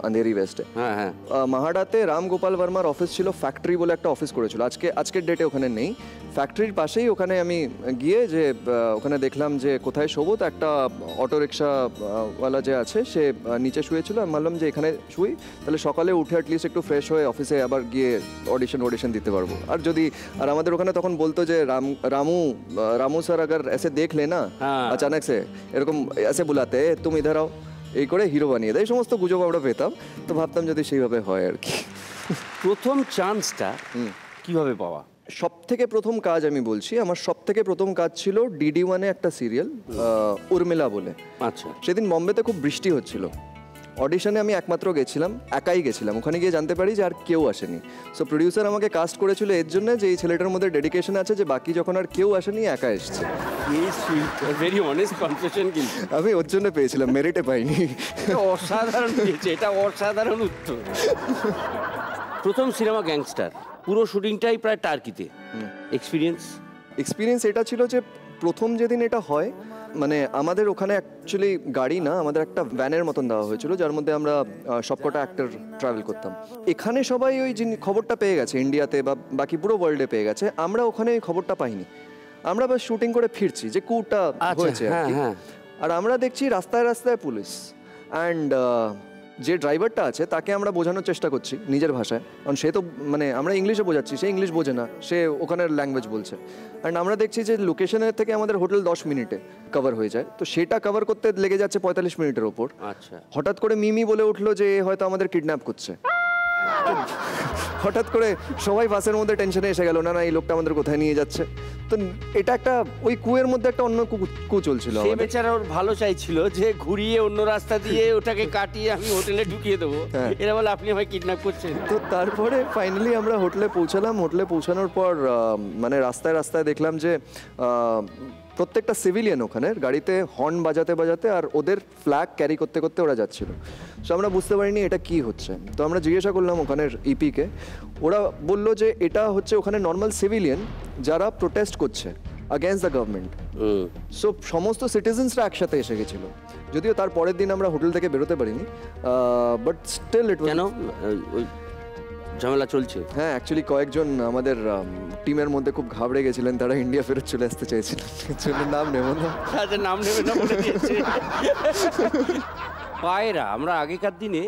Speaker 4: আন্ধেরি ওয়েস্টে। মাহাডাতে রাম গোপাল বর্মার অফিস ছিল, ফ্যাক্টরি বলে একটা অফিস করেছিল, আজকের ডেটে ওখানে নেই। ফ্যাক্টরির পাশেই ওখানে আমি গিয়ে যে ওখানে দেখলাম যে কোথায় শোবো, তো একটা অটো রিক্সাওয়ালা যে আছে সে নিচে শুয়েছিল, আমি ভাবলাম যে এখানে শুই, তাহলে সকালে উঠে অ্যাটলিস্ট একটু ফ্রেশ হয়ে অফিসে আবার গিয়ে অডিশন দিতে পারবো। আর আমাদের ওখানে তখন বলতো যে রামু স্যার अगर ऐसे देख लेना अचानक से এরকম ऐसे बुलाते तुम इधर आओ, এই করে হিরো বানিয়ে দেয়, এই সমস্ত গুজব আমরা পেতাম, তো ভাবতাম যদি সেইভাবে হয় আর কি।
Speaker 2: প্রথম চান্সটা কিভাবে পাওয়া?
Speaker 4: সব থেকে প্রথম কাজ আমি বলছি, আমার সব থেকে প্রথম কাজ ছিল DD1-এ একটা সিরিয়াল উর্মিলা বলে।
Speaker 2: আচ্ছা।
Speaker 4: সেদিন বম্বেতে খুব বৃষ্টি হচ্ছিল, অডিশনে আমি একমাত্র গেছিলাম, একাই গেছিলাম। ওখানে গিয়ে জানতে পারি যে আর কেউ আসেনি। সো প্রডিউসার আমাকে কাস্ট করেছিল এর জন্য যে এই ছেলেটার মধ্যে ডেডিকেশন আছে, যে বাকি যখন আর কেউ আসেনি একা এসছে।
Speaker 2: ভেরি অনেস্ট কনফেশন কিন্তু।
Speaker 4: আমি ওর জন্য পেয়েছিলাম, মেরিটে পাইনি।
Speaker 2: অসাধারণ পেয়েছে, এটা অসাধারণ উত্তর। প্রথম সিনেমা গ্যাংস্টার, পুরো শুটিংটাই প্রায় টার্কিতে। এক্সপিরিয়েন্স
Speaker 4: এটা ছিল যে প্রথম যেদিন এটা হয়, মানে আমাদের ওখানে অ্যাকচুয়ালি গাড়ি না, আমাদের একটা ভ্যানের মতন দেওয়া হয়েছিল যার মধ্যে আমরা সবকটা অ্যাক্টর ট্রাভেল করতাম। এখানে সবাই ওই খবরটা পেয়ে গেছে ইন্ডিয়াতে বা বাকি পুরো ওয়ার্ল্ডে পেয়ে গেছে, আমরা ওখানে ওই খবরটা পাইনি। আমরা বাস শুটিং করে ফিরছি যে কুটা হয়েছে আর কি। আর আমরা দেখছি রাস্তায় রাস্তায় পুলিশ, অ্যান্ড যে ড্রাইভারটা আছে তাকে আমরা বোঝানোর চেষ্টা করছি নিজের ভাষায়, কারণ সে তো মানে আমরা ইংলিশে বোঝাচ্ছি, সে ইংলিশ বোঝে না, সে ওখানের ল্যাঙ্গুয়েজ বলছে। অ্যান্ড আমরা দেখছি যে লোকেশনের থেকে আমাদের হোটেল 10 মিনিটে কভার হয়ে যায়, তো সেটা কভার করতে লেগে যাচ্ছে 45 মিনিটের ওপর।
Speaker 2: আচ্ছা,
Speaker 4: হঠাৎ করে মিমি বলে উঠলো যে হয়তো আমাদের কিডন্যাপ করছে। হঠাৎ করে সবাই বাসের মধ্যে টেনশনে এসে গেল, না না এই লোকটা আমাদের কোথায় নিয়ে যাচ্ছে। তো এটা একটা ওই কুয়ের মধ্যে একটা অন্য কু চলছিল।
Speaker 2: সে বেচারা ওর ভালো চাইছিল যে ঘুরিয়ে অন্য রাস্তা দিয়ে ওটাকে কাটিয়ে আমি হোটেলে ঢুকিয়ে দেবো, এরা বলে আপনি আমায় কিডন্যাপ করছেন।
Speaker 4: তো তারপরে ফাইনালি আমরা হোটেলে পৌঁছালাম। হোটেলে পৌঁছানোর পর মানে রাস্তায় রাস্তায় দেখলাম যে প্রত্যেকটা সিভিলিয়ান ওখানের গাড়িতে হর্ন বাজাতে বাজাতে আর ওদের ফ্ল্যাগ ক্যারি করতে করতে ওরা যাচ্ছিল। সো আমরা বুঝতে পারিনি এটা কি হচ্ছে। তো আমরা জিজ্ঞাসা করলাম ওখানের ইপিকে, ওরা বলল যে এটা হচ্ছে ওখানে নর্মাল সিভিলিয়ান যারা প্রোটেস্ট করছে আগেনস্ট দ্য গভর্নমেন্ট। সো সমস্ত সিটিজেন্সরা একসাথে এসে গেছিল। যদিও তার পরের দিন আমরা হোটেল থেকে বেরোতে পারিনি, বাট স্টিল ইট
Speaker 2: কেন ঝামেলা চলছে।
Speaker 4: হ্যাঁ, অ্যাকচুয়ালি কয়েকজন আমাদের টিমের মধ্যে খুব ঘাবড়ে গেছিলেন, তারা ইন্ডিয়া ফেরত চলে আসতে চাইছিলেন। নাম নেব না,
Speaker 2: নাম নেবে না বলে দিয়েছে। পায়রা, আমরা আগেকার দিনে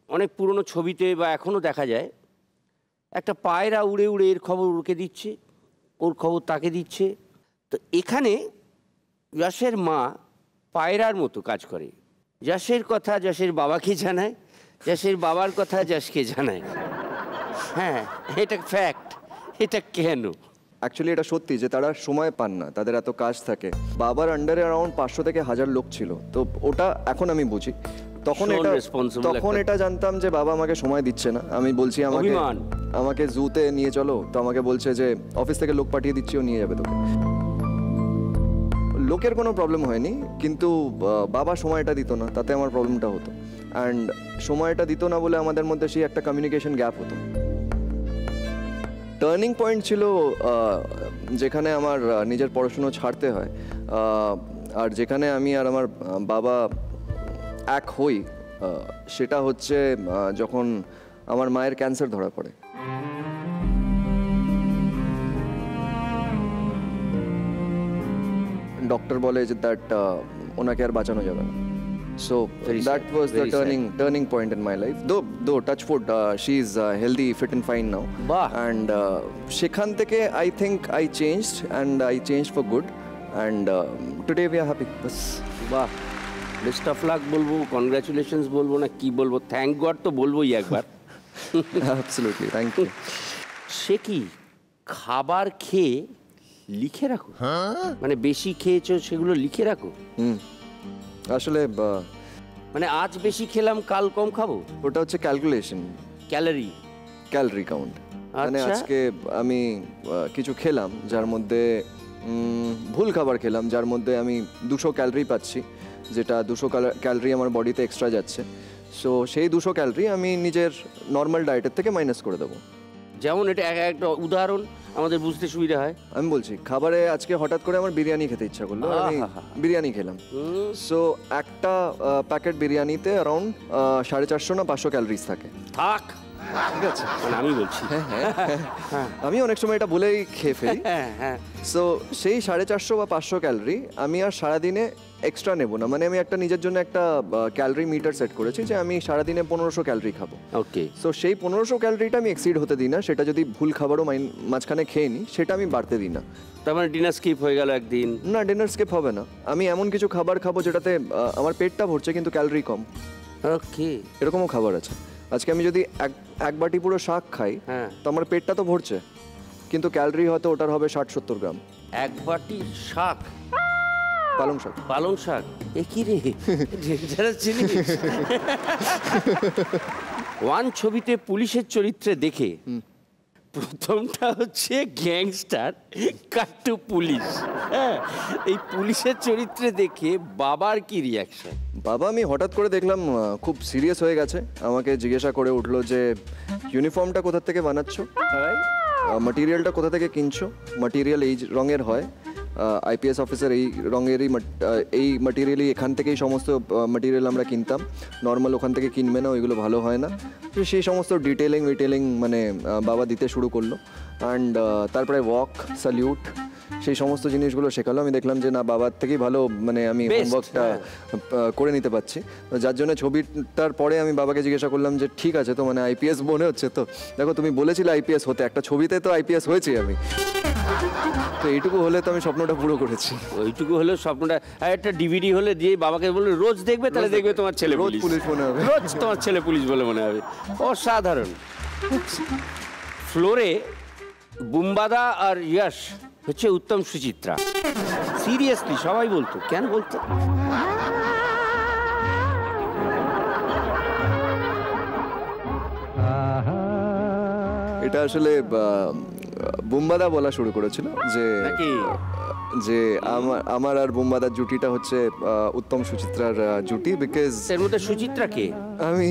Speaker 2: অনেক পুরনো ছবিতে বা এখনো দেখা যায় একটা পায়রা উড়ে উড়ে এর খবর ওকে দিচ্ছে, ওর খবর তাকে দিচ্ছে। তো এখানে যশের মা পায়রার মতো কাজ করে, যশের কথা যশের বাবাকে জানায়, যশের বাবার কথা যশকে জানায়। হ্যাঁ, এটা ফ্যাক্ট। এটা কেন?
Speaker 4: অ্যাকচুয়ালি এটা সত্যি যে তারা সময় পান না, তাদের এত কাজ থাকে। বাবার আন্ডারে অ্যারাউন্ড 500 থেকে 1000 লোক ছিল। তো ওটা এখন আমি বুঝি, তখন এটা জানতাম যে বাবা আমাকে সময় দিচ্ছে না। আমি বলছি আমাকে জুতে নিয়ে চলো, তো আমাকে বলছে যে অফিস থেকে লোক পাঠিয়ে দিচ্ছি, ও নিয়ে যাবে তোকে। লোকের কোনো প্রবলেম হয়নি, কিন্তু বাবা সময়টা দিত না, তাতে আমার প্রবলেমটা হতো। অ্যান্ড সময়টা দিত না বলে আমাদের মধ্যে সেই একটা কমিউনিকেশন গ্যাপ হতো। টার্নিং পয়েন্ট ছিল যেখানে আমার নিজের পড়াশুনো ছাড়তে হয়, আর যেখানে আমি আর আমার বাবা এক হই, সেটা হচ্ছে যখন আমার মায়ের ক্যান্সার ধরা পড়ে। ডক্টর বলে যে দ্যাট ওনাকে আর বাঁচানো যাবে না। So that was the turning point in my life. Though touch wood, she is healthy, fit and fine now. And সেখান থেকে I think I changed, and I changed for good. And today we are happy. Bas.
Speaker 2: বাহ, best of luck বলবো, congratulations বলবো না কি বলবো, thank god তো বলবোই একবার।
Speaker 4: Absolutely, thank you.
Speaker 2: সে কি খাবার খেয়ে লিখে রাখো? মানে বেশি খেয়েছো সেগুলো লিখে রাখো?
Speaker 4: আসলে
Speaker 2: মানে আজ বেশি খেলাম কাল কম খাবো,
Speaker 4: ওটা হচ্ছে ক্যালকুলেশন, ক্যালোরি কাউন্ট। মানে আজকে আমি কিছু খেলাম যার মধ্যে ভুল খাবার খেলাম, যার মধ্যে আমি 200 ক্যালোরি পাচ্ছি, যেটা 200 ক্যালোরি আমার বডিতে এক্সট্রা যাচ্ছে। সো সেই 200 ক্যালোরি আমি নিজের নর্মাল ডায়েটের থেকে মাইনাস করে দেবো।
Speaker 2: যেমন এটা একটা উদাহরণ আমাদের বুঝতে সুবিধা হয়।
Speaker 4: আমি বলছি, খাবারে আজকে হঠাৎ করে আমার বিরিয়ানি খেতে ইচ্ছা করলো, আমি বিরিয়ানি খেলাম। সো একটা প্যাকেট বিরিয়ানিতে অ্যারাউন্ড 450 না 500 ক্যালোরিজ থাকে।
Speaker 2: থাক, ঠিক আছে, আমি বলছি।
Speaker 4: আমি অনেক সময় এটা বলেই খেয়ে ফেলি। সো সেই 450 বা 500 ক্যালোরি আমি আর সারাদিনে এক্সট্রা নেব না। মানে আমি একটা নিজের জন্য একটা ক্যালোরি মিটার সেট করেছি যে আমি সারাদিনে 1500 ক্যালোরি খাবো।
Speaker 2: ওকে।
Speaker 4: সো সেই 1500 ক্যালোরিটা আমি এক্সিড হতে দিই না। সেটা যদি ভুল খাবারও মাঝখানে খেয়ে নিই, সেটা আমি বাড়তে দিই না।
Speaker 2: তার মানে ডিনার স্কিপ হয়ে গেল একদিন?
Speaker 4: না, ডিনার স্কিপ হবে না। আমি এমন কিছু খাবার খাবো যেটাতে আমার পেটটা ভরছে কিন্তু ক্যালোরি কম।
Speaker 2: ওকে,
Speaker 4: এরকমও খাবার আছে। আজকে আমি যদি এক বাটি পুরো শাক খাই, তো আমার পেটটা তো ভরছে, কিন্তু ক্যালোরি হয়তো ওটার হবে 60-70 গ্রাম।
Speaker 2: এক বাটি শাক?
Speaker 4: পালং শাক।
Speaker 2: পালং শাক, এ কি রে যারা চিনিস। ওয়ান ছবিতে পুলিশের চরিত্রে দেখে প্রথমটা হচ্ছে গ্যাংস্টার, কাট্টু পুলিশ। হ্যাঁ, এই পুলিশের চরিত্রে দেখে বাবার কি রিয়াকশন?
Speaker 4: বাবা, আমি হঠাৎ করে দেখলাম খুব সিরিয়াস হয়ে গেছে। আমাকে জিজ্ঞাসা করে উঠলো যে ইউনিফর্মটা কোথা থেকে বানাচ্ছো, ম্যাটেরিয়ালটা কোথা থেকে কিনছো, ম্যাটেরিয়াল এই রঙের হয়, আইপিএস অফিসার এই রঙেরই এই ম্যাটেরিয়ালই এখান থেকেই সমস্ত ম্যাটেরিয়াল আমরা কিনতাম, নর্মাল ওখান থেকে কিনবে না, ওইগুলো ভালো হয় না। তো সেই সমস্ত ডিটেলিং মানে বাবা দিতে শুরু করলো। অ্যান্ড তারপরে ওয়াক, স্যালিউট, সেই সমস্ত জিনিসগুলো শেখালো। আমি দেখলাম যে না, বাবার থেকেই ভালো মানে আমি হোমওয়ার্কটা করে নিতে পারছি। যার জন্য ছবিটার পরে আমি বাবাকে জিজ্ঞাসা করলাম যে ঠিক আছে তো, মানে আইপিএস মনে হচ্ছে তো? দেখো, তুমি বলেছিলে আইপিএস হতে, একটা ছবিতে তো আইপিএস হয়েছি আমি, তো এইটুকু হলে তো আমি স্বপ্নটা পুরো করেছি।
Speaker 2: ওইটুকু হলে স্বপ্নটা, আর একটা ডিভিডি হলে দিয়ে বাবাকে বললে রোজ দেখবে, তাহলে দেখবে তোমার ছেলে
Speaker 4: রোজ পুলিশ মনে হবে,
Speaker 2: রোজ তোমার ছেলে পুলিশ বলে মনে হবে। অসাধারণ। ফ্লোরে বুম্বাদা আর ইয়াশ হচ্ছে উত্তম সুচিত্রা। সিরিয়াসলি সবাই বলতো, কেন বলতো?
Speaker 4: এটা আসলে বুম্বাদা বলা শুরু করেছিল যে যে আমার আর বুম্বাদার জুটিটা হচ্ছে উত্তম সুচিত্রার জুটি, বিকজ
Speaker 2: এর মধ্যে সুচিত্রা কে?
Speaker 4: আমি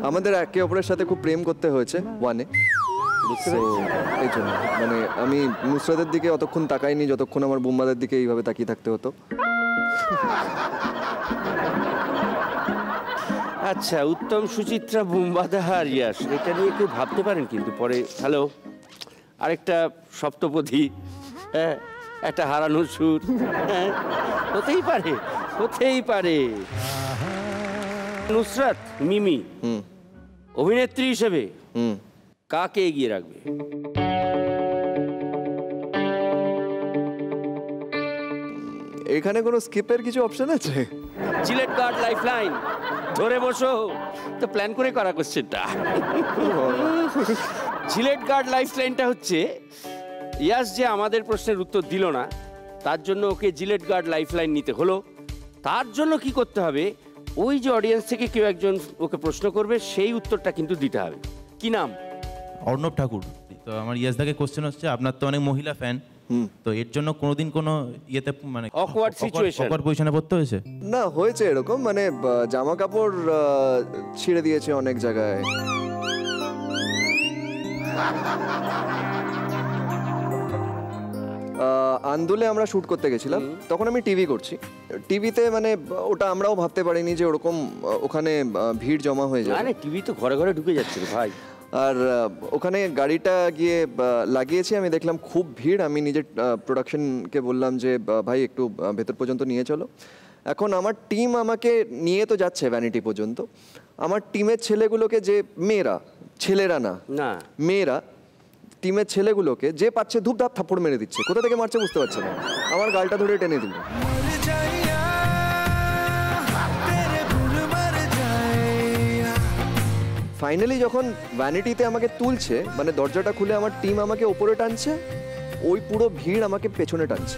Speaker 4: আমাদের একে অপরের সাথে খুব প্রেম করতে হয়েছে ওয়ানে, এই জন্য মানে আমি নুসরাতের দিকে অতক্ষণ তাকাইনি যতক্ষণ আমার বুম্বাদার দিকে এইভাবে তাকিয়ে থাকতে হতো।
Speaker 2: আচ্ছা, উত্তম সুচিত্রা, বুম্বাদা আর ইয়াশ, এটা নিয়ে কেউ ভাবতে পারেন কিন্তু পরে। হ্যালো, আরেকটা সপ্তপদী, হ্যাঁ, একটা হারানোর সুর, হ্যাঁ, হতেই পারে, হতেই পারে। নুসরাত মিমি অভিনেত্রী হিসেবে কাকে এগিয়ে রাখবে?
Speaker 4: এখানে কোনো স্কিপের কিছু অপশন আছে?
Speaker 2: জিলেট গার্ড লাইফলাইন ধরে বসো, তো প্ল্যান করে করা কোশ্চেনটা। জিলেট গার্ড লাইফলাইনটা হচ্ছে ইয়াস যে আমাদের প্রশ্নের উত্তর দিল না, তার জন্য ওকে জিলেট গার্ড লাইফলাইন নিতে হলো। তার জন্য কি করতে হবে? ওই যে অডিয়েন্স থেকে কেউ একজন ওকে প্রশ্ন করবে, সেই উত্তরটা কিন্তু দিতে হবে। কি নাম?
Speaker 9: অর্ণব ঠাকুর। তো আমার ইয়াসদাকে কোশ্চেন হচ্ছে, আপনার তো অনেক মহিলা ফ্যান, তো এর জন্য কোনোদিন কোনো ইয়েতে মানে
Speaker 2: অকওয়ার্ড সিচুয়েশন,
Speaker 9: অকওয়ার্ড পজিশনে পড়তে হয়েছে?
Speaker 4: না, হয়েছে এরকম, মানে জামা কাপড় ছিঁড়ে দিয়েছে অনেক জায়গায়। আন্দুলে আমরা শুট করতে গেছিলাম, তখন আমি টিভি করছি। টিভিতে মানে ওটা আমরাও ভাবতে পারিনি যে ওরকম ওখানে ভিড় জমা হয়ে যায়।
Speaker 2: মানে টিভি তো ঘরে ঘরে ঢুকে যাচ্ছে ভাই।
Speaker 4: আর ওখানে গাড়িটা গিয়ে লাগিয়েছি, আমি দেখলাম খুব ভিড়। আমি নিজের প্রোডাকশনকে বললাম যে ভাই একটু ভেতর পর্যন্ত নিয়ে চলো। এখন আমার টিম আমাকে নিয়ে তো যাচ্ছে ভ্যানিটি পর্যন্ত। আমার টিমের ছেলেগুলোকে, যে মেয়েরা, ছেলেরা না, মেয়েরা, টিমের ছেলেগুলোকে যে পাচ্ছে ধূপধাপ থাপ্পড় মেরে দিচ্ছে। কোথা থেকে মারছে বুঝতে পারছে না, আমার গালটা ধরে টেনে দিল। ফাইনালি যখন ভ্যানিটিতে আমাকে তুলছে, মানে দরজাটা খুলে আমার টিম আমাকে ওপরে টানছে, ওই পুরো ভিড় আমাকে পেছনে টানছে।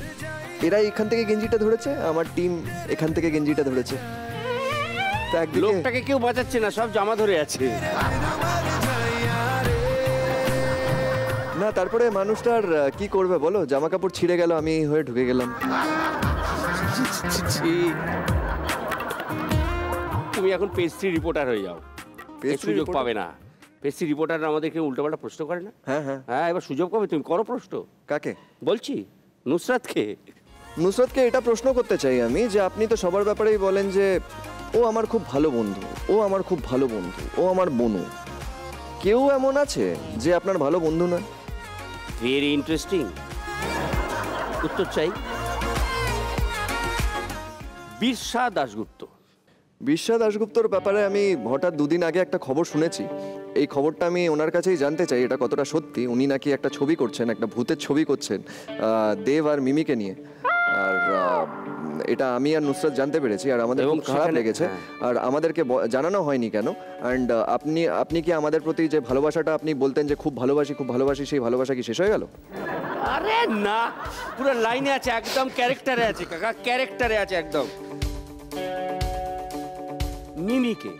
Speaker 4: এরা এখান থেকে গেঞ্জিটা ধরেছে, আমার টিম এখান থেকে গেঞ্জিটা ধরেছে। তো একদিকে
Speaker 2: লোকটাকে কেউ বাঁচাচ্ছে না, সব জামা ধরে আছে।
Speaker 4: না, তারপরে মানুষটার কি করবে বলো, জামা কাপড় ছিঁড়ে গেল, আমি হয়ে ঢুকে গেলাম।
Speaker 2: তুমি এখন পেস্ট্রি রিপোর্টার হয়ে যাও, সুযোগ পাবে না। পেস্ট্রি রিপোর্টাররা আমাদেরকে উল্টোপাল্টা প্রশ্ন করে না?
Speaker 4: হ্যাঁ হ্যাঁ
Speaker 2: হ্যাঁ, এবার সুযোগ পাবে, তুমি করো প্রশ্ন।
Speaker 4: কাকে
Speaker 2: বলছি? নুসরাতকে।
Speaker 4: নুসরাতকে এটা প্রশ্ন করতে চাই আমি যে আপনি তো সবার ব্যাপারেই বলেন যে ও আমার খুব ভালো বন্ধু, ও আমার খুব ভালো বন্ধু, ও আমার বনু। কেউ এমন আছে যে আপনার ভালো বন্ধু নয়?
Speaker 2: ভেরি ইন্টারেস্টিং, উত্তর চাই। বিরসা দাশগুপ্ত।
Speaker 4: বিরসা দাশগুপ্তর ব্যাপারে আমি হঠাৎ দুদিন আগে একটা খবর শুনেছি। এই খবরটা আমি ওনার কাছেই জানতে চাই এটা কতটা সত্যি। উনি নাকি একটা ছবি করছেন, একটা ভূতের ছবি করছেন দেব আর মিমিকে নিয়ে। আর এটা আমি আর নুসরাত জানতে পেরেছি, আর আমাদের খুব খারাপ লেগেছে। আর আমাদেরকে জানানো হয়নি কেন। অ্যান্ড আপনি কি আমাদের প্রতি যে ভালোবাসাটা আপনি বলতেন যে খুব ভালোবাসি খুব ভালোবাসি, সেই ভালোবাসা কি শেষ হয়ে গেল?
Speaker 2: আরে না, পুরো লাইনে আছে, একদম ক্যারেক্টারে আছে কাকা, ক্যারেক্টারে আছে একদম। মিমিকে।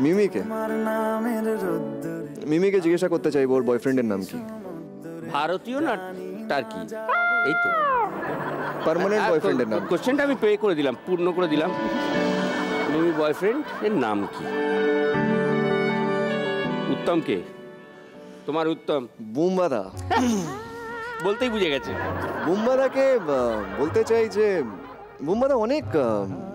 Speaker 4: মিমিকে মিমিকে জিজ্ঞাসা করতে চাইবো ওর বয়ফ্রেন্ডের নাম কি।
Speaker 2: ভারতীয় না টার্কি? এই তো
Speaker 4: পার্মানেন্ট বয়ফ্রেন্ডের নাম।
Speaker 2: কোশ্চেনটা আমি পে করে দিলাম, পূর্ণ করে দিলাম। মিমি বয়ফ্রেন্ড এর নাম কি? উত্তম কে? তোমার উত্তম?
Speaker 4: বুম্বাদা।
Speaker 2: বলতেই বুঝে গেছে।
Speaker 4: বুম্বাদাকে বলতে চাই যে বুম্বাদা অনেক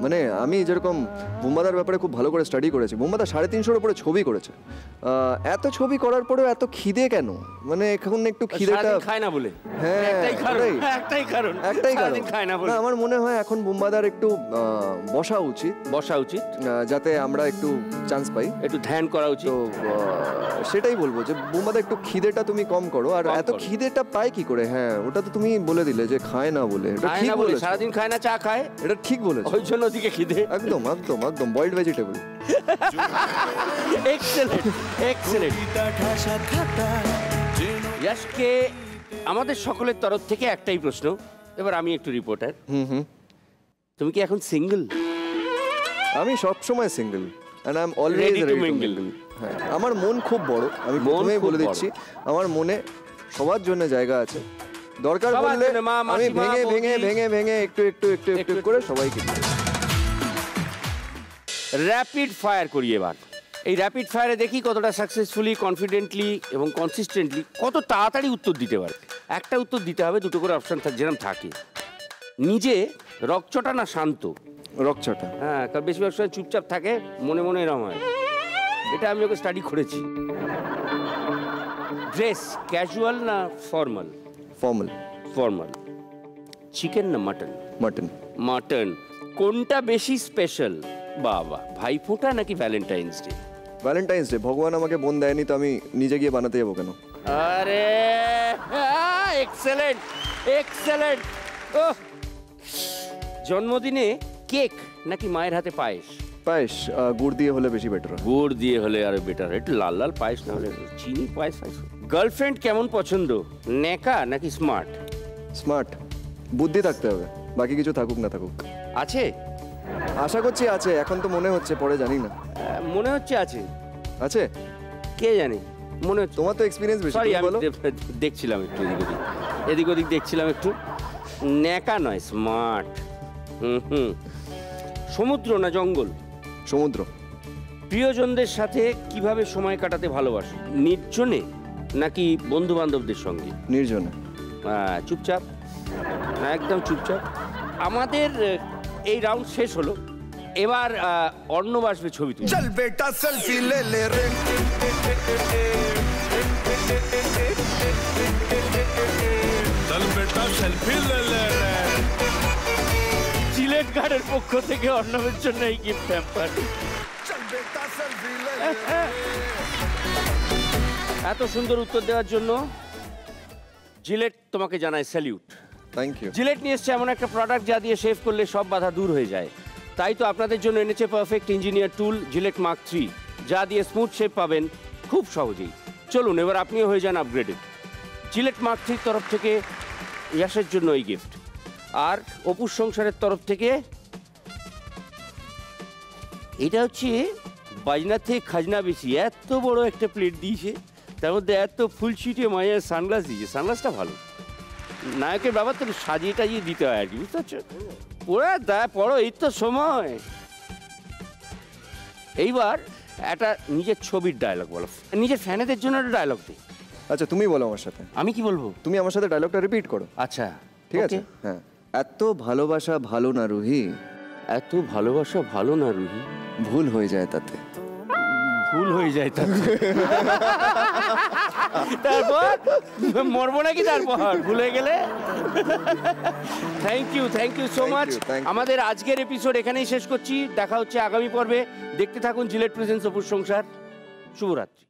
Speaker 4: মানে আমি যেরকম বুম্বাদার ব্যাপারে খুব ভালো করে স্টাডি করেছি। বুম্বাদা 350-এর উপরে ছবি করেছে। এত ছবি করার পরেও এত খিদে কেন? মানে এখন একটু খিদেটা
Speaker 2: খায় না বলে?
Speaker 4: হ্যাঁ
Speaker 2: একটাই কারণ। খায় না বলে।
Speaker 4: না, আমার মনে হয় এখন বুম্বাদার একটু বসা উচিত যাতে আমরা একটু চান্স পাই,
Speaker 2: একটু ধ্যান করা উচিত।
Speaker 4: তো সেটাই বলবো যে বুম্বাদা একটু খিদেটা তুমি কম করো। আর এত খিদেটা পায় কি করে? হ্যাঁ, ওটা তো তুমি বলে দিলে যে খায় না বলে। এটা ঠিক বলেছো,
Speaker 2: সারাদিন খায় না, চা খায়,
Speaker 4: এটা ঠিক বলেছো।
Speaker 2: ওই জন্য ওদিকে খিদে।
Speaker 4: একদম একদম একদম বয়েলড ভেজিটেবল।
Speaker 2: Excellent excellent. ইয়াশকে আমাদের সকলের তরফ থেকে একটাই প্রশ্ন, এবার আমি একটু রিপোর্টার। তুমি কি এখন সিঙ্গেল?
Speaker 4: আমি সব সময় single and I am always ready to mingle. হ্যাঁ, আমার মন খুব বড়, আমি প্রথমেই বলে দিচ্ছি। আমার মনে সবার জন্য জায়গা আছে। দরকার পড়লে আমি ভেঙে ভেঙে ভেঙে ভেঙে একটু একটু একটু একটু করে সবাইকে দিই।
Speaker 2: র্যাপিড ফায়ার করি এবার। এই র্যাপিড ফায়ারে দেখি কতটা সাকসেসফুলি, কনফিডেন্টলি এবং কনসিস্টেন্টলি কত তাড়াতাড়ি উত্তর দিতে পারে। একটা উত্তর দিতে হবে, দুটো করে অপশন যেরকম থাকে। নিজে রকচটা না শান্ত?
Speaker 4: রকচটা।
Speaker 2: হ্যাঁ, কারণ বেশিরভাগ সময় চুপচাপ থাকে, মনে মনে এরম হয়। এটা আমি ওকে স্টাডি করেছি। ড্রেস ক্যাজুয়াল না ফর্মাল?
Speaker 4: ফর্মাল।
Speaker 2: ফর্মাল। চিকেন না মাটন?
Speaker 4: মাটন।
Speaker 2: মাটন। কোনটা বেশি স্পেশাল? বাবা, ভাইফোঁটা নাকি ভ্যালেন্টাইন্স ডে?
Speaker 4: Valentine's day. ভগবান আমাকে বোন দেয়নি, তো আমি নিজে গিয়ে বানাতে যাবো কেন?
Speaker 2: আরে এক্সেলেন্ট এক্সেলেন্ট। ওহ, জন্মদিনে কেক নাকি মায়ের হাতে পায়েস?
Speaker 4: পায়েস। গুড় দিয়ে হলে বেশি বেটার।
Speaker 2: গুড় দিয়ে হলে আরো বেটার। একটু লাল লাল পায়েস না হলে চিনি পায়েস। গার্লফ্রেন্ড কেমন পছন্দ, নেকা নাকি স্মার্ট?
Speaker 4: স্মার্ট। বুদ্ধি থাকতে হবে, বাকি কিছু থাকুক না থাকুক।
Speaker 2: আছে?
Speaker 4: আশা করছি আছে, এখন তো মনে হচ্ছে, পরে জানি না।
Speaker 2: মনে হচ্ছে আছে।
Speaker 4: আছে?
Speaker 2: কে জানে, মনে হচ্ছে।
Speaker 4: তোমার তো এক্সপিরিয়েন্স বেশি।
Speaker 2: সরি, আমি দেখছিলাম একটু এদিক ওদিক দেখছিলাম একটু। নেকা নয়, স্মার্ট। সমুদ্র না জঙ্গল?
Speaker 4: সমুদ্র।
Speaker 2: প্রিয়জনদের সাথে কিভাবে সময় কাটাতে ভালোবাসো, নির্জনে নাকি বন্ধু বান্ধবদের সঙ্গে?
Speaker 4: নির্জনে।
Speaker 2: চুপচাপ, একদম চুপচাপ। আমাদের এই রাউন্ড শেষ হলো, এবার অর্ণব আসবে ছবি তুলে।
Speaker 3: চল বেটা সেলফি লে লে রে, চল বেটা সেলফি লে লে রে।
Speaker 2: জিলেট গার্ডের পক্ষ থেকে অর্ণবের জন্য এই গিফট হ্যাম্পার।
Speaker 3: চল বেটা সেলফি লে লে রে।
Speaker 2: এত সুন্দর উত্তর দেওয়ার জন্য জিলেট তোমাকে জানায় স্যালিউট।
Speaker 4: Thank you.
Speaker 2: জিলেট নিয়ে এসছে এমন একটা প্রোডাক্ট যা দিয়ে শেভ করলে সব বাধা দূর হয়ে যায়। তাই তো আপনাদের জন্য এনেছে পারফেক্ট ইঞ্জিনিয়ার টুল জিলেট মার্ক 3, যা দিয়ে স্মুথ শেভ পাবেন খুব সহজেই। চলুন এবার আপনিও হয়ে যান আপগ্রেডেড। জিলেট মার্ক 3 তরফ থেকে ইয়াসের জন্য এই গিফট, আর অপুর সংসারের তরফ থেকে এটা হচ্ছে বাজনা থেকে খাজনা বেশি। এত বড় একটা প্লেট দিয়েছে, তার মধ্যে এত ফুল ছিটিয়ে মায়ের সানগ্লাস দিয়েছে। সানগ্লাসটা ভালো, নায়কের ব্যাপার তো সাজিয়ে টাজিয়ে দিতে হয় আর কি, বুঝতে পারছো? ওরা দেয় পড়ো, এই তো সময়। এইবার একটা নিজের ছবির ডায়লগ বলো, নিজের ফ্যানেদের জন্য একটা ডায়লগ দিই।
Speaker 4: আচ্ছা, তুমি বলো আমার সাথে।
Speaker 2: আমি কি বলবো?
Speaker 4: তুমি আমার সাথে ডায়লগটা রিপিট করো।
Speaker 2: আচ্ছা,
Speaker 4: ঠিক আছে? হ্যাঁ। এত ভালোবাসা ভালো না রুহি,
Speaker 2: এত ভালোবাসা ভালো না রুহি,
Speaker 4: ভুল হয়ে যায় তাতে।
Speaker 2: ভুল হয়ে যায় তাতে। তারপর মরবো নাকি তারপর ভুলে গেলে? Thank you so much. আমাদের আজকের এপিসোড এখানেই শেষ করছি। দেখা হচ্ছে আগামী পর্বে। দেখতে থাকুন জিলেট প্রেজেন্স অপুর সংসার। শুভরাত্রি।